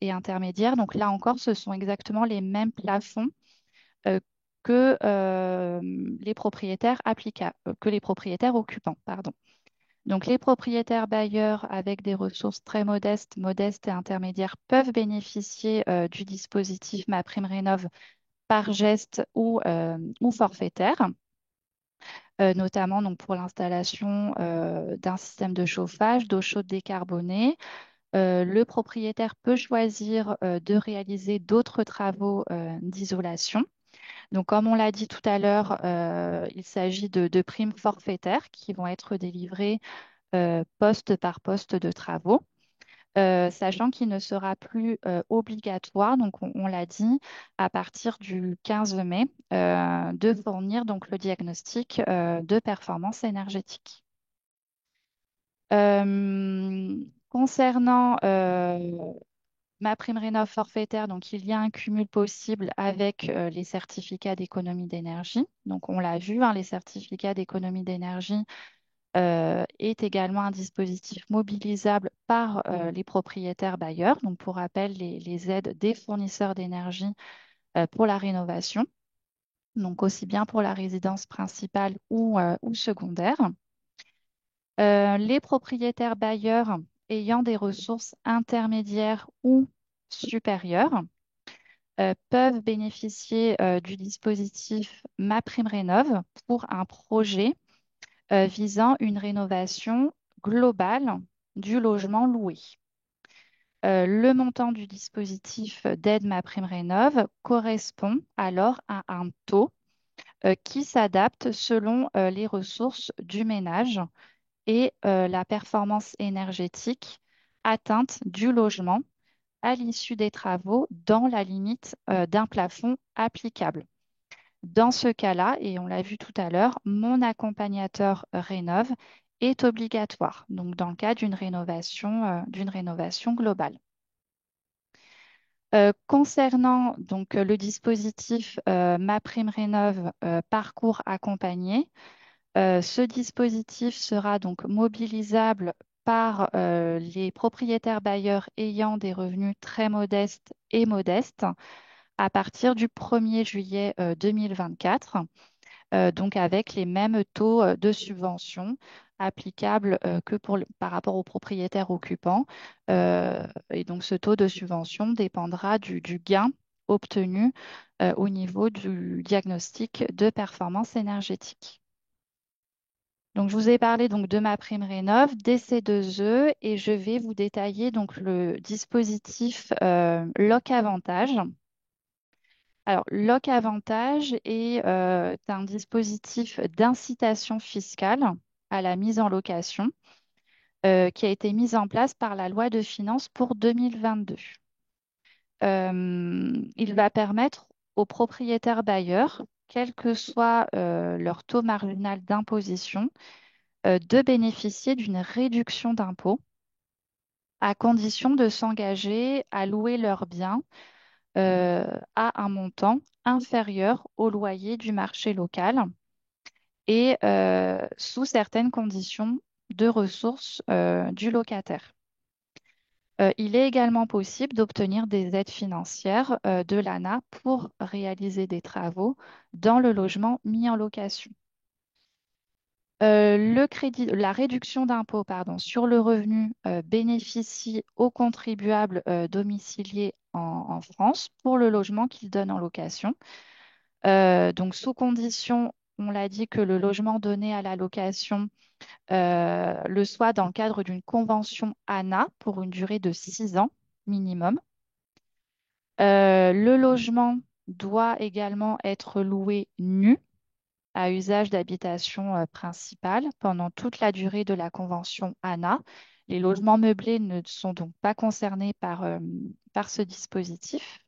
et intermédiaires, donc là encore, ce sont exactement les mêmes plafonds euh, que les propriétaires occupants, pardon. Donc, les propriétaires bailleurs avec des ressources très modestes et intermédiaires peuvent bénéficier du dispositif MaPrimeRénov' par geste ou forfaitaire, notamment donc, pour l'installation d'un système de chauffage, d'eau chaude décarbonée. Le propriétaire peut choisir de réaliser d'autres travaux d'isolation. Donc, comme on l'a dit tout à l'heure, il s'agit de primes forfaitaires qui vont être délivrées poste par poste de travaux, sachant qu'il ne sera plus obligatoire, donc on l'a dit, à partir du 15 mai, de fournir donc le diagnostic de performance énergétique. Concernant ma prime rénov forfaitaire, donc il y a un cumul possible avec les certificats d'économie d'énergie. Donc on l'a vu, hein, les certificats d'économie d'énergie est également un dispositif mobilisable par les propriétaires bailleurs. Donc pour rappel, les aides des fournisseurs d'énergie pour la rénovation, donc aussi bien pour la résidence principale ou secondaire. Les propriétaires bailleurs ayant des ressources intermédiaires ou supérieures peuvent bénéficier du dispositif MaPrimeRénov' pour un projet visant une rénovation globale du logement loué. Le montant du dispositif d'aide MaPrimeRénov' correspond alors à un taux qui s'adapte selon les ressources du ménage et la performance énergétique atteinte du logement à l'issue des travaux dans la limite d'un plafond applicable. Dans ce cas-là, et on l'a vu tout à l'heure, mon accompagnateur rénove est obligatoire, donc dans le cas d'une rénovation globale. Concernant donc le dispositif MaPrimeRénov' parcours accompagné, ce dispositif sera donc mobilisable par les propriétaires bailleurs ayant des revenus très modestes et modestes à partir du 1er juillet 2024, donc avec les mêmes taux de subvention applicables par rapport aux propriétaires occupants. Et donc ce taux de subvention dépendra du gain obtenu au niveau du diagnostic de performance énergétique. Donc, je vous ai parlé donc de ma prime rénov, des C2E et je vais vous détailler donc le dispositif Loc Avantage. Alors, Loc Avantage est un dispositif d'incitation fiscale à la mise en location qui a été mis en place par la loi de finances pour 2022. Il va permettre aux propriétaires bailleurs, quel que soit leur taux marginal d'imposition, de bénéficier d'une réduction d'impôt à condition de s'engager à louer leurs biens euh, à un montant inférieur au loyer du marché local et sous certaines conditions de ressources du locataire. Il est également possible d'obtenir des aides financières de l'ANA pour réaliser des travaux dans le logement mis en location. La réduction d'impôt, pardon, sur le revenu bénéficie aux contribuables domiciliés en France pour le logement qu'ils donnent en location. Donc, sous condition, on l'a dit, que le logement donné à la location le soit dans le cadre d'une convention ANA pour une durée de 6 ans minimum. Le logement doit également être loué nu à usage d'habitation principale pendant toute la durée de la convention ANA. Les logements meublés ne sont donc pas concernés par ce dispositif.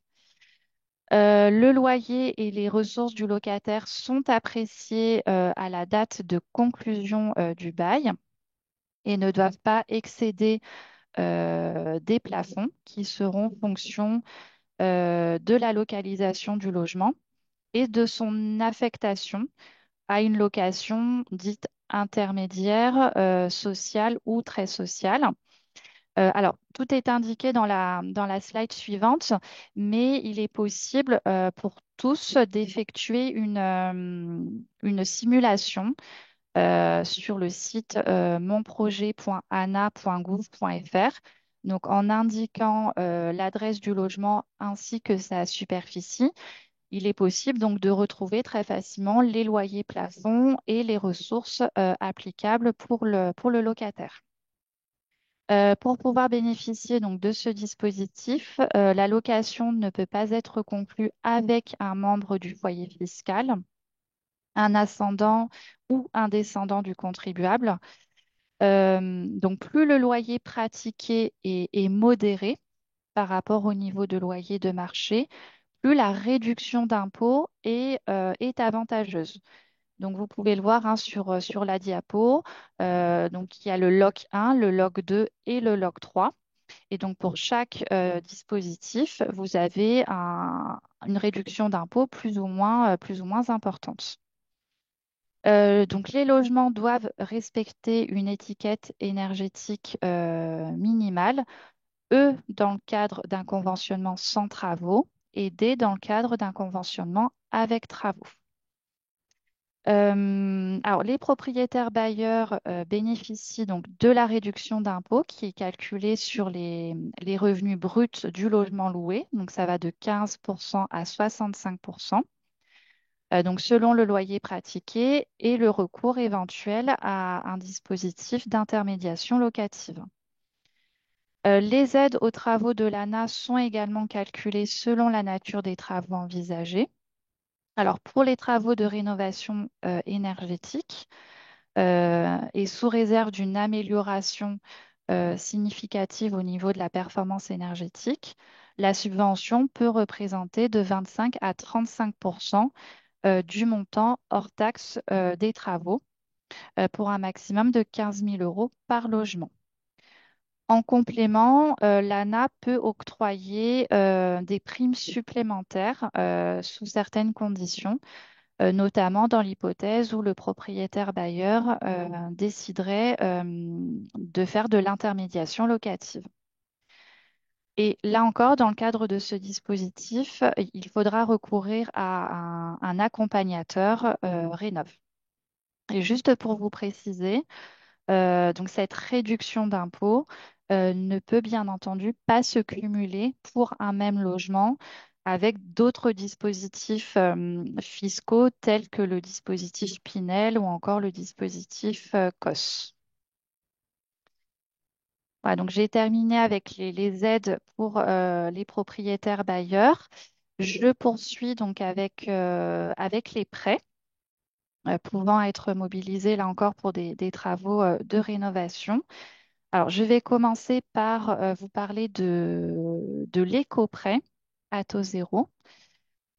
Le loyer et les ressources du locataire sont appréciés à la date de conclusion du bail et ne doivent pas excéder des plafonds qui seront fonction de la localisation du logement et de son affectation à une location dite intermédiaire, sociale ou très sociale. Alors, tout est indiqué dans la slide suivante, mais il est possible pour tous d'effectuer une simulation sur le site monprojet.ana.gouv.fr. Donc, en indiquant l'adresse du logement ainsi que sa superficie, il est possible donc de retrouver très facilement les loyers plafonds et les ressources applicables pour le locataire. Pour pouvoir bénéficier donc de ce dispositif, la location ne peut pas être conclue avec un membre du foyer fiscal, un ascendant ou un descendant du contribuable. Donc plus le loyer pratiqué est modéré par rapport au niveau de loyer de marché, plus la réduction d'impôt est avantageuse. Donc, vous pouvez le voir hein, sur la diapo. Donc, il y a le log 1, le log 2 et le log 3. Et donc, pour chaque dispositif, vous avez une réduction d'impôt plus ou moins importante. Donc, les logements doivent respecter une étiquette énergétique minimale, E dans le cadre d'un conventionnement sans travaux et D dans le cadre d'un conventionnement avec travaux. Alors, les propriétaires bailleurs bénéficient donc de la réduction d'impôt qui est calculée sur les revenus bruts du logement loué. Donc, ça va de 15% à 65%. Donc, selon le loyer pratiqué et le recours éventuel à un dispositif d'intermédiation locative. Les aides aux travaux de l'ANA sont également calculées selon la nature des travaux envisagés. Alors, pour les travaux de rénovation énergétique, et sous réserve d'une amélioration significative au niveau de la performance énergétique, la subvention peut représenter de 25 à 35% du montant hors taxe des travaux pour un maximum de 15 000 euros par logement. En complément, l'ANA peut octroyer des primes supplémentaires sous certaines conditions, notamment dans l'hypothèse où le propriétaire bailleur déciderait de faire de l'intermédiation locative. Et là encore, dans le cadre de ce dispositif, il faudra recourir à un accompagnateur Rénov'. Et juste pour vous préciser, donc cette réduction d'impôt ne peut bien entendu pas se cumuler pour un même logement avec d'autres dispositifs fiscaux tels que le dispositif Pinel ou encore le dispositif COS. Voilà, donc j'ai terminé avec les aides pour les propriétaires bailleurs. Je poursuis donc avec les prêts pouvant être mobilisés là encore pour des travaux de rénovation. Alors, je vais commencer par vous parler de l'éco-prêt à taux zéro.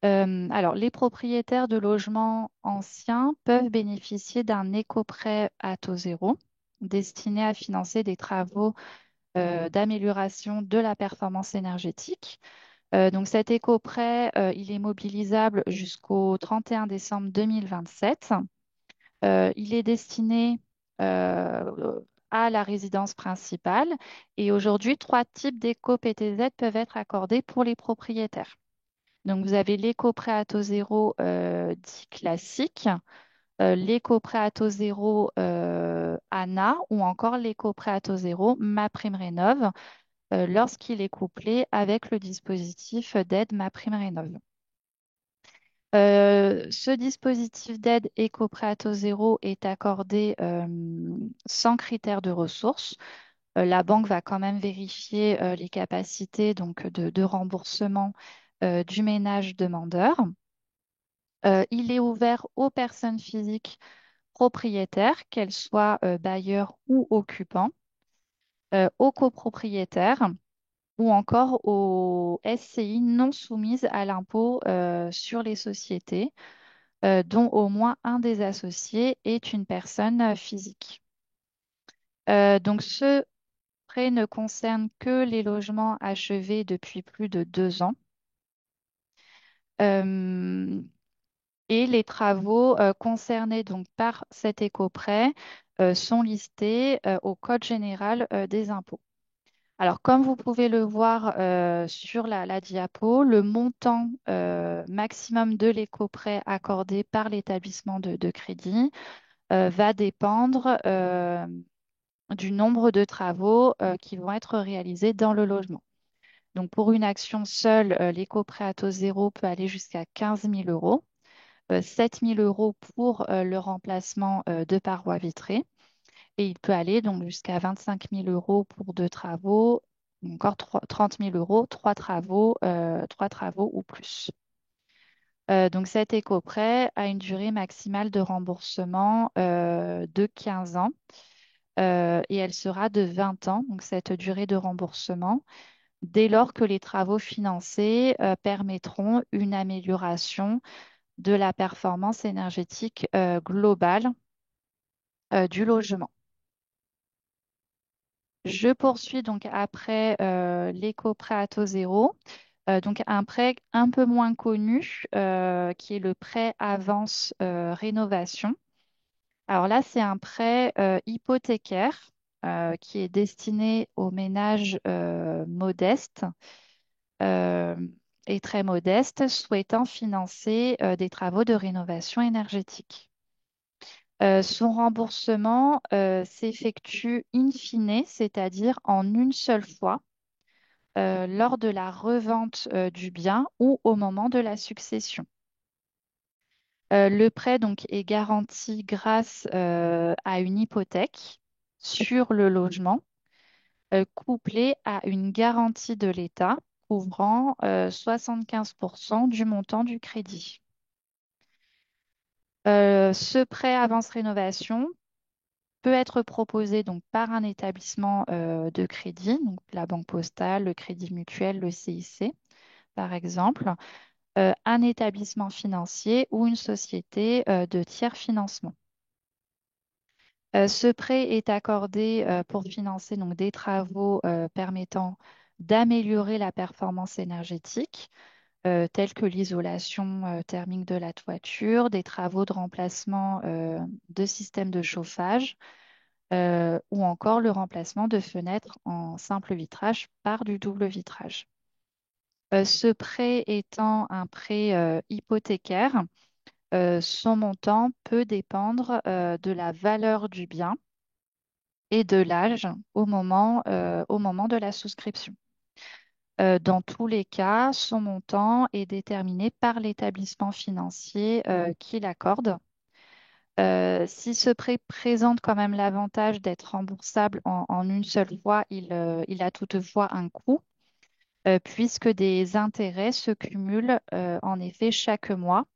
Alors, les propriétaires de logements anciens peuvent bénéficier d'un éco-prêt à taux zéro destiné à financer des travaux d'amélioration de la performance énergétique. Donc, cet éco-prêt, il est mobilisable jusqu'au 31 décembre 2027. Il est destiné à la résidence principale et aujourd'hui, trois types d'éco-PTZ peuvent être accordés pour les propriétaires. Donc, vous avez l'éco-prêt à taux zéro dit classique, l'éco-prêt à taux zéro ANA ou encore l'éco-prêt à taux zéro MaPrimeRénov' lorsqu'il est couplé avec le dispositif d'aide MaPrimeRénov'. Ce dispositif d'aide éco-prêt à taux zéro est accordé sans critère de ressources. La banque va quand même vérifier les capacités donc, de remboursement du ménage demandeur. Il est ouvert aux personnes physiques propriétaires, qu'elles soient bailleurs ou occupants, aux copropriétaires ou encore aux SCI non soumises à l'impôt sur les sociétés dont au moins un des associés est une personne physique. Donc, ce prêt ne concerne que les logements achevés depuis plus de 2 ans. Euh, et les travaux concernés donc, par cet éco-prêt sont listés au Code général des impôts. Alors, comme vous pouvez le voir sur la diapo, le montant maximum de l'éco-prêt accordé par l'établissement de crédit va dépendre du nombre de travaux qui vont être réalisés dans le logement. Donc, pour une action seule, l'éco-prêt à taux zéro peut aller jusqu'à 15 000 euros, 7 000 euros pour le remplacement de parois vitrées, et il peut aller donc jusqu'à 25 000 euros pour 2 travaux, ou encore 30 000 euros, 3 travaux ou plus. Donc, cet éco-prêt a une durée maximale de remboursement de 15 ans et elle sera de 20 ans, donc cette durée de remboursement, dès lors que les travaux financés permettront une amélioration de la performance énergétique globale du logement. Je poursuis donc après l'éco-prêt à taux zéro. Donc un prêt un peu moins connu qui est le prêt avance rénovation. Alors là, c'est un prêt hypothécaire qui est destiné aux ménages modestes euh, et très modestes souhaitant financer des travaux de rénovation énergétique. Son remboursement s'effectue in fine, c'est-à-dire en une seule fois, lors de la revente du bien ou au moment de la succession. Le prêt donc est garanti grâce à une hypothèque sur le logement, couplée à une garantie de l'État couvrant 75% du montant du crédit. Ce prêt avance rénovation peut être proposé donc par un établissement de crédit, donc la Banque Postale, le Crédit Mutuel, le CIC, par exemple, un établissement financier ou une société de tiers financement. Ce prêt est accordé pour financer donc, des travaux permettant d'améliorer la performance énergétique, tels que l'isolation thermique de la toiture, des travaux de remplacement de systèmes de chauffage, ou encore le remplacement de fenêtres en simple vitrage par du double vitrage. Ce prêt étant un prêt hypothécaire, son montant peut dépendre de la valeur du bien et de l'âge au moment de la souscription. Dans tous les cas, son montant est déterminé par l'établissement financier qui l'accorde. Si ce prêt présente quand même l'avantage d'être remboursable en une seule fois, il a toutefois un coût, puisque des intérêts se cumulent en effet chaque mois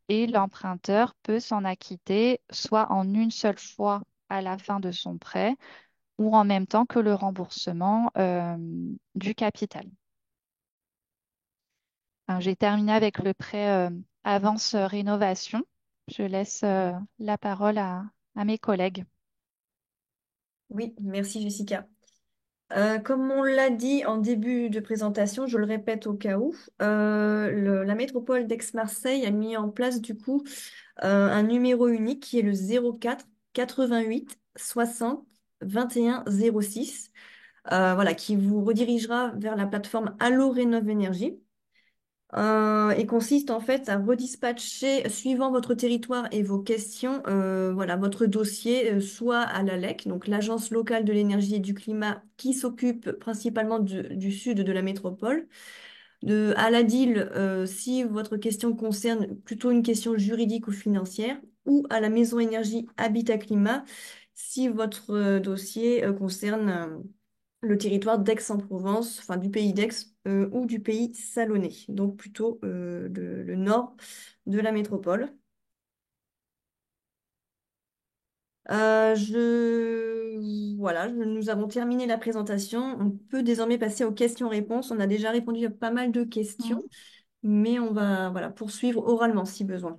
et l'emprunteur peut s'en acquitter soit en une seule fois à la fin de son prêt ou en même temps que le remboursement du capital. Enfin, j'ai terminé avec le prêt avance rénovation. Je laisse la parole à mes collègues. Oui, merci Jessica. Comme on l'a dit en début de présentation, je le répète au cas où, la métropole d'Aix-Marseille a mis en place du coup un numéro unique qui est le 04 88 60 21 06, voilà, qui vous redirigera vers la plateforme Allo Rénov Énergie. Et consiste en fait à redispatcher, suivant votre territoire et vos questions, voilà, votre dossier, soit à l'ALEC, donc l'Agence locale de l'énergie et du climat, qui s'occupe principalement du sud de la métropole, à la DIL, si votre question concerne plutôt une question juridique ou financière, ou à la Maison Énergie Habitat Climat, si votre dossier concerne le territoire d'Aix-en-Provence, enfin du pays d'Aix ou du pays salonnais, donc plutôt le nord de la métropole. Voilà, nous avons terminé la présentation. On peut désormais passer aux questions-réponses. On a déjà répondu à pas mal de questions, Mhm. mais on va voilà, poursuivre oralement si besoin.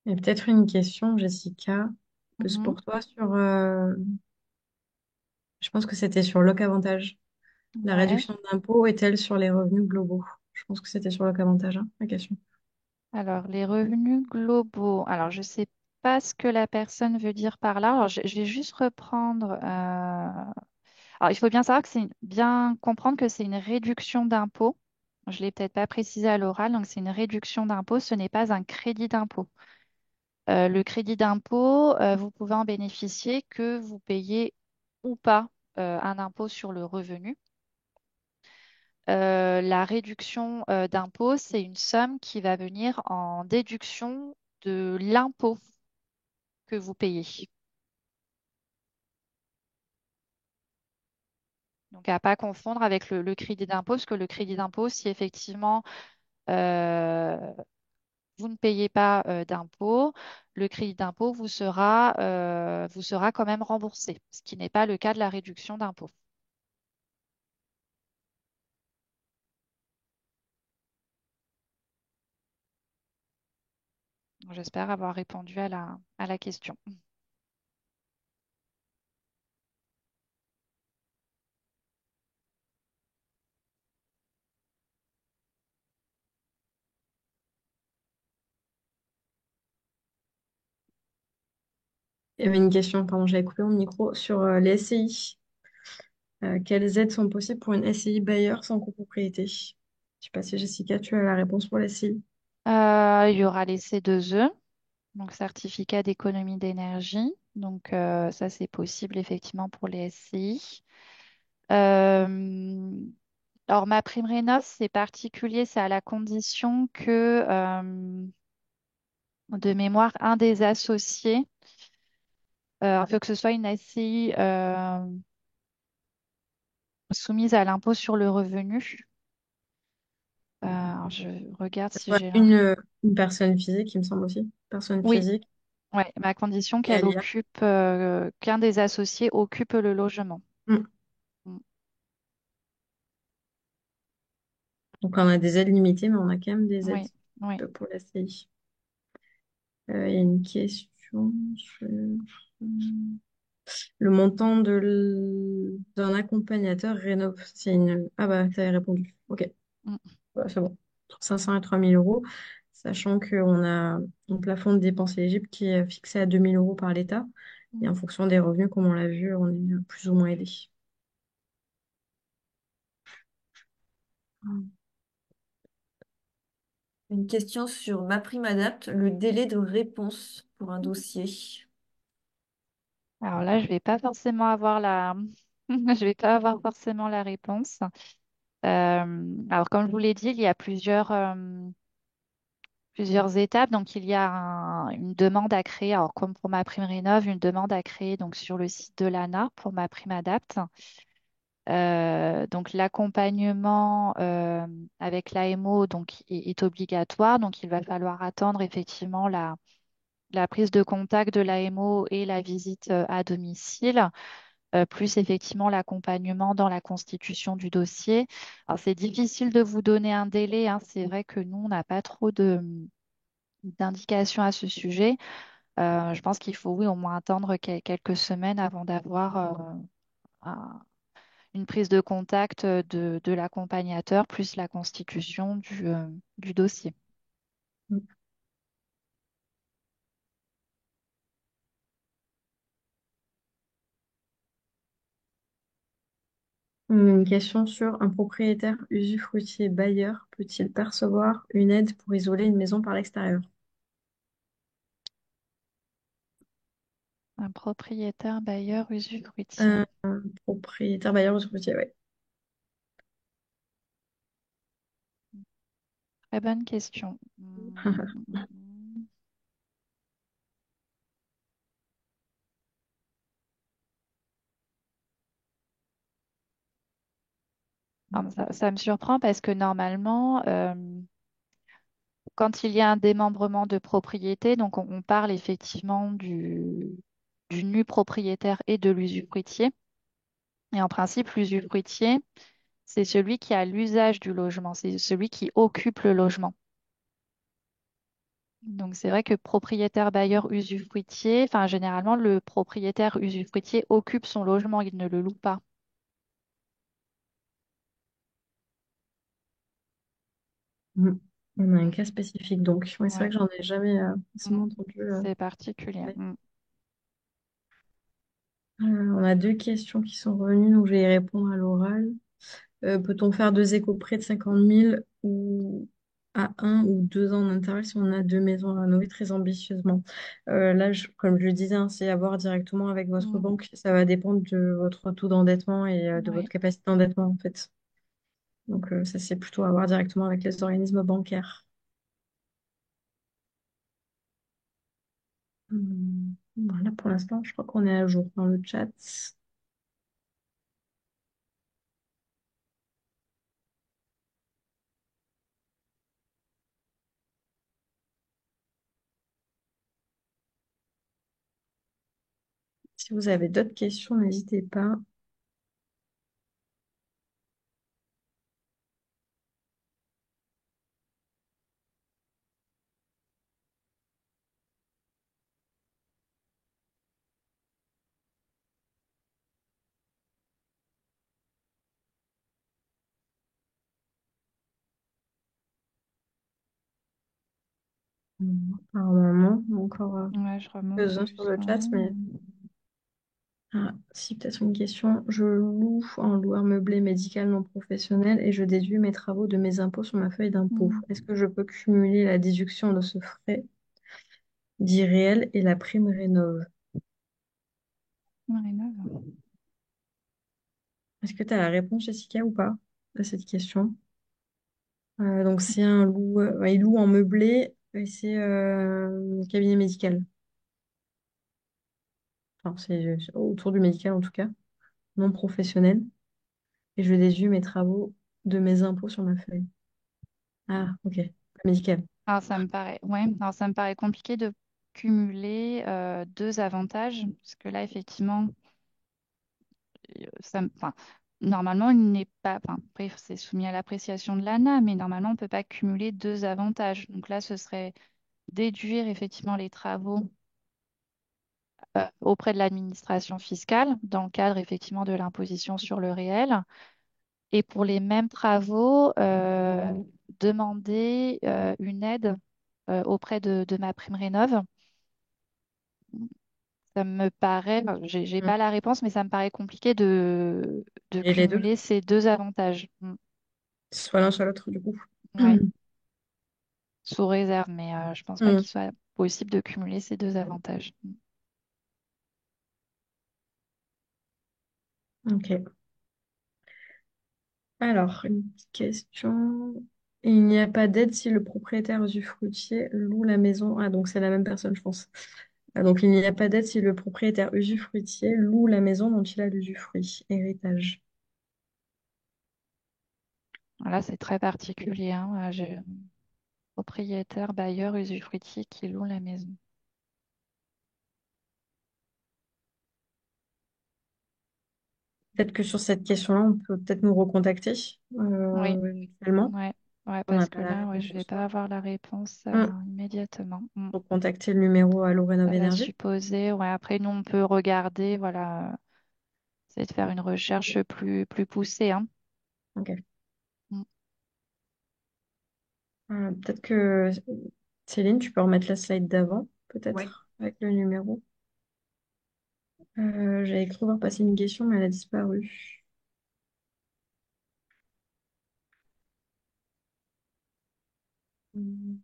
Et peut-être une question, Jessica, plus Mhm. pour toi sur, je pense que c'était sur Loc'Avantage. La Ouais. réduction d'impôt est-elle sur les revenus globaux? Je pense que c'était sur Loc'Avantage, hein, la question. Alors, les revenus globaux. Alors, je ne sais pas ce que la personne veut dire par là. Alors, je vais juste reprendre. Alors, il faut bien savoir que bien comprendre que c'est une réduction d'impôt. Je ne l'ai peut-être pas précisé à l'oral, donc c'est une réduction d'impôt, ce n'est pas un crédit d'impôt. Le crédit d'impôt, vous pouvez en bénéficier que vous payez ou pas un impôt sur le revenu. La réduction d'impôt, c'est une somme qui va venir en déduction de l'impôt que vous payez. Donc, à ne pas confondre avec le crédit d'impôt, parce que le crédit d'impôt, si effectivement euh, vous ne payez pas d'impôt, le crédit d'impôt vous sera quand même remboursé, ce qui n'est pas le cas de la réduction d'impôt. J'espère avoir répondu à la question. Il y avait une question, pardon, j'avais coupé mon micro, sur les SCI. Quelles aides sont possibles pour une SCI bailleur sans copropriété? Je sais pas si Jessica, tu as la réponse pour la SCI. Il y aura les C2E, donc certificat d'économie d'énergie. Donc ça, c'est possible effectivement pour les SCI. Euh, alors, ma prime rénov, c'est particulier, c'est à la condition que, de mémoire, un des associés, il faut que ce soit une SCI soumise à l'impôt sur le revenu. Alors, je regarde si Ouais, j'ai là. une personne physique, il me semble aussi. Personne Oui, physique ouais, mais à condition et qu'elle Alia. occupe, qu'un des associés occupe le logement. Mm. Mm. Donc on a des aides limitées, mais on a quand même des aides Oui, oui. pour la SCI. Il y a une question sur le montant d'un accompagnateur rénov. C'est une... Ah bah, tu avais répondu. Ok. Mm. Ouais, c'est bon. Entre 500 et 3000 euros, sachant qu'on a un plafond de dépenses éligibles qui est fixé à 2000 euros par l'État. Et Mm. en fonction des revenus, comme on l'a vu, on est plus ou moins aidé. Une question sur MaPrimeAdapt, le délai de réponse pour un dossier. Alors là, je vais pas forcément avoir je vais pas avoir forcément la réponse. Alors, comme je vous l'ai dit, il y a plusieurs étapes. Donc, il y a une demande à créer. Alors, comme pour ma prime rénov, une demande à créer donc sur le site de l'ANA pour ma prime adapt. Donc, l'accompagnement avec l'AMO donc est obligatoire. Donc, il va falloir attendre effectivement la prise de contact de l'AMO et la visite à domicile, plus effectivement l'accompagnement dans la constitution du dossier. Alors, c'est difficile de vous donner un délai, hein. C'est vrai que nous, on n'a pas trop d'indications à ce sujet. Je pense qu'il faut, oui, au moins attendre quelques semaines avant d'avoir un- une prise de contact de l'accompagnateur, plus la constitution du dossier. Une question sur un propriétaire usufruitier bailleur peut-il percevoir une aide pour isoler une maison par l'extérieur? Un propriétaire bailleur Un usufruitier. propriétaire bailleur usufruitier, oui. Très bonne question. Alors, ça me surprend parce que normalement, quand il y a un démembrement de propriété, donc on parle effectivement du nu propriétaire et de l'usufruitier. Et en principe, l'usufruitier, c'est celui qui a l'usage du logement, c'est celui qui occupe le logement. Donc c'est vrai que propriétaire bailleur usufruitier, enfin généralement le propriétaire usufruitier occupe son logement, il ne le loue pas. Mm. On a un cas spécifique, donc. Ouais, c'est vrai Ouais. que j'en ai jamais Mm. forcément entendu C'est particulier. parler. Mm. On a deux questions qui sont revenues, donc je vais y répondre à l'oral. Peut-on faire deux échos près de 50 000 ou à 1 ou 2 ans d'intervalle si on a deux maisons à rénover très ambitieusement? Là, comme je le disais, hein, c'est à voir directement avec votre Mm. banque. Ça va dépendre de votre taux d'endettement et de votre Ouais. capacité d'endettement, en fait. Donc, ça, c'est plutôt à voir directement avec les organismes bancaires. Voilà, pour l'instant, je crois qu'on est à jour dans le chat. Si vous avez d'autres questions, n'hésitez pas. Par moment, encore Ouais, je remonte quelques-uns sur le chat, doucement. mais si peut-être une question. Je loue en loueur meublé médical non professionnel et je déduis mes travaux de mes impôts sur ma feuille d'impôt. Hmm. Est-ce que je peux cumuler la déduction de ce frais dit réel et la prime rénov'? Rénov'. Est-ce que tu as la réponse, Jessica, ou pas, à cette question? Donc, c'est un loup, ouais, il loue en meublé et c'est un cabinet médical. Enfin, c'est autour du médical en tout cas, non professionnel. Et je déduis mes travaux de mes impôts sur ma feuille. Ah, ok. Médical. Alors, ça me paraît compliqué de cumuler deux avantages, parce que là, effectivement, enfin, normalement, il n'est pas, enfin, après, c'est soumis à l'appréciation de l'ANA, mais normalement, on ne peut pas cumuler deux avantages. Donc là, ce serait déduire effectivement les travaux auprès de l'administration fiscale, dans le cadre effectivement de l'imposition sur le réel. Et pour les mêmes travaux, demander une aide auprès de ma prime rénov'. Ça me paraît, enfin, j'ai Mm. pas la réponse, mais ça me paraît compliqué de Et les deux, cumuler ces deux avantages. soit l'un, soit l'autre, du coup. Ouais, sous réserve, mais je pense pas Mm. qu'il soit possible de cumuler ces deux avantages. Ok. Alors, une petite question. Il n'y a pas d'aide si le propriétaire usufruitier loue la maison. Ah, donc c'est la même personne, je pense. Ah, donc, il n'y a pas d'aide si le propriétaire usufruitier loue la maison dont il a l'usufruit. Héritage. Là, c'est très particulier, hein. J'ai un propriétaire, bailleur, usufruitier qui loue la maison. Peut-être que sur cette question-là, on peut peut-être nous recontacter Oui, éventuellement. ouais, ouais, On n'a parce que pas la là, ouais, réponse je ce vais pas soir. avoir la réponse Mm. immédiatement. Faut contacter le numéro à Ça Rénov' va Énergie. supposer, ouais, après, nous, on peut regarder, voilà, c'est de faire une recherche plus poussée, hein. Ok. Mm. Peut-être que Céline, tu peux remettre la slide d'avant, Ouais. peut-être, avec le numéro. J'avais cru voir passer une question, mais elle a disparu. Hmm.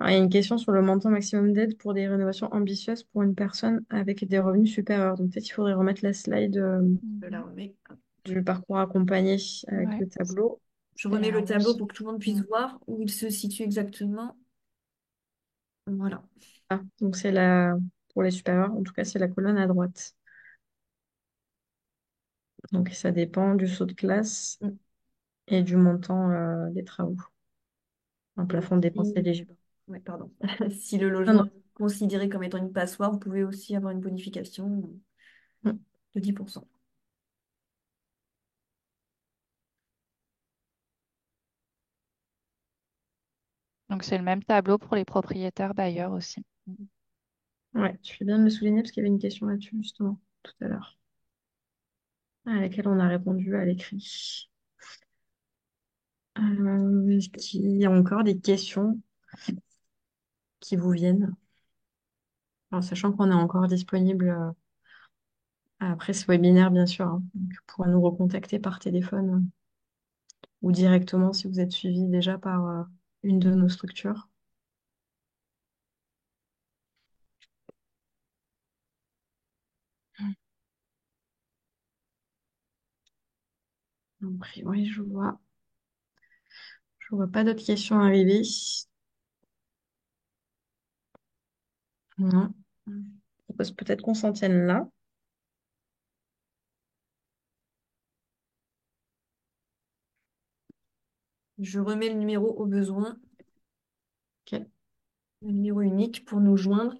Il y a une question sur le montant maximum d'aide pour des rénovations ambitieuses pour une personne avec des revenus supérieurs. Donc peut-être il faudrait remettre la slide Je la Mhm. remets. Hop. du parcours accompagné avec Ouais, le tableau. Je c'est remets la le tableau 11. pour que tout le monde puisse Mm. voir où il se situe exactement. Voilà. Ah, donc c'est la pour les supérieurs, en tout cas c'est la colonne à droite. Donc ça dépend du saut de classe Mm. et du montant des travaux. Un Et plafond de dépenses si, éligible. ouais, pardon. Si le Non, logement non. est considéré comme étant une passoire, vous pouvez aussi avoir une bonification Mm. de 10%. Donc, c'est le même tableau pour les propriétaires bailleurs aussi. Mm. Ouais, tu fais bien de le souligner parce qu'il y avait une question là-dessus justement tout à l'heure, à laquelle on a répondu à l'écrit. Est-ce qu'il y a encore des questions qui vous viennent? Alors, sachant qu'on est encore disponible après ce webinaire, bien sûr, hein. Donc, vous pourrez nous recontacter par téléphone ou directement si vous êtes suivi déjà par une de nos structures. Donc, oui, je vois pas d'autres questions arriver. Non. Je propose peut-être qu'on s'en tienne là. Je remets le numéro au besoin, Ok. le numéro unique pour nous joindre.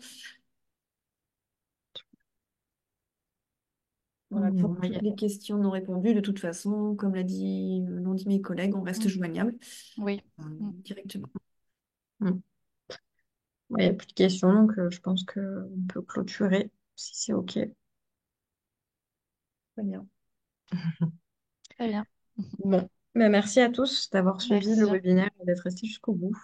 Voilà, pour Bon, toutes les questions non répondues, de toute façon, comme l'ont dit mes collègues, on reste Mm. joignable Oui. Mm. directement. Il n'y a plus de questions, donc je pense qu'on peut clôturer si c'est OK. Très bien. Très bien. Bon, merci à tous d'avoir suivi le Merci. webinaire et d'être restés jusqu'au bout.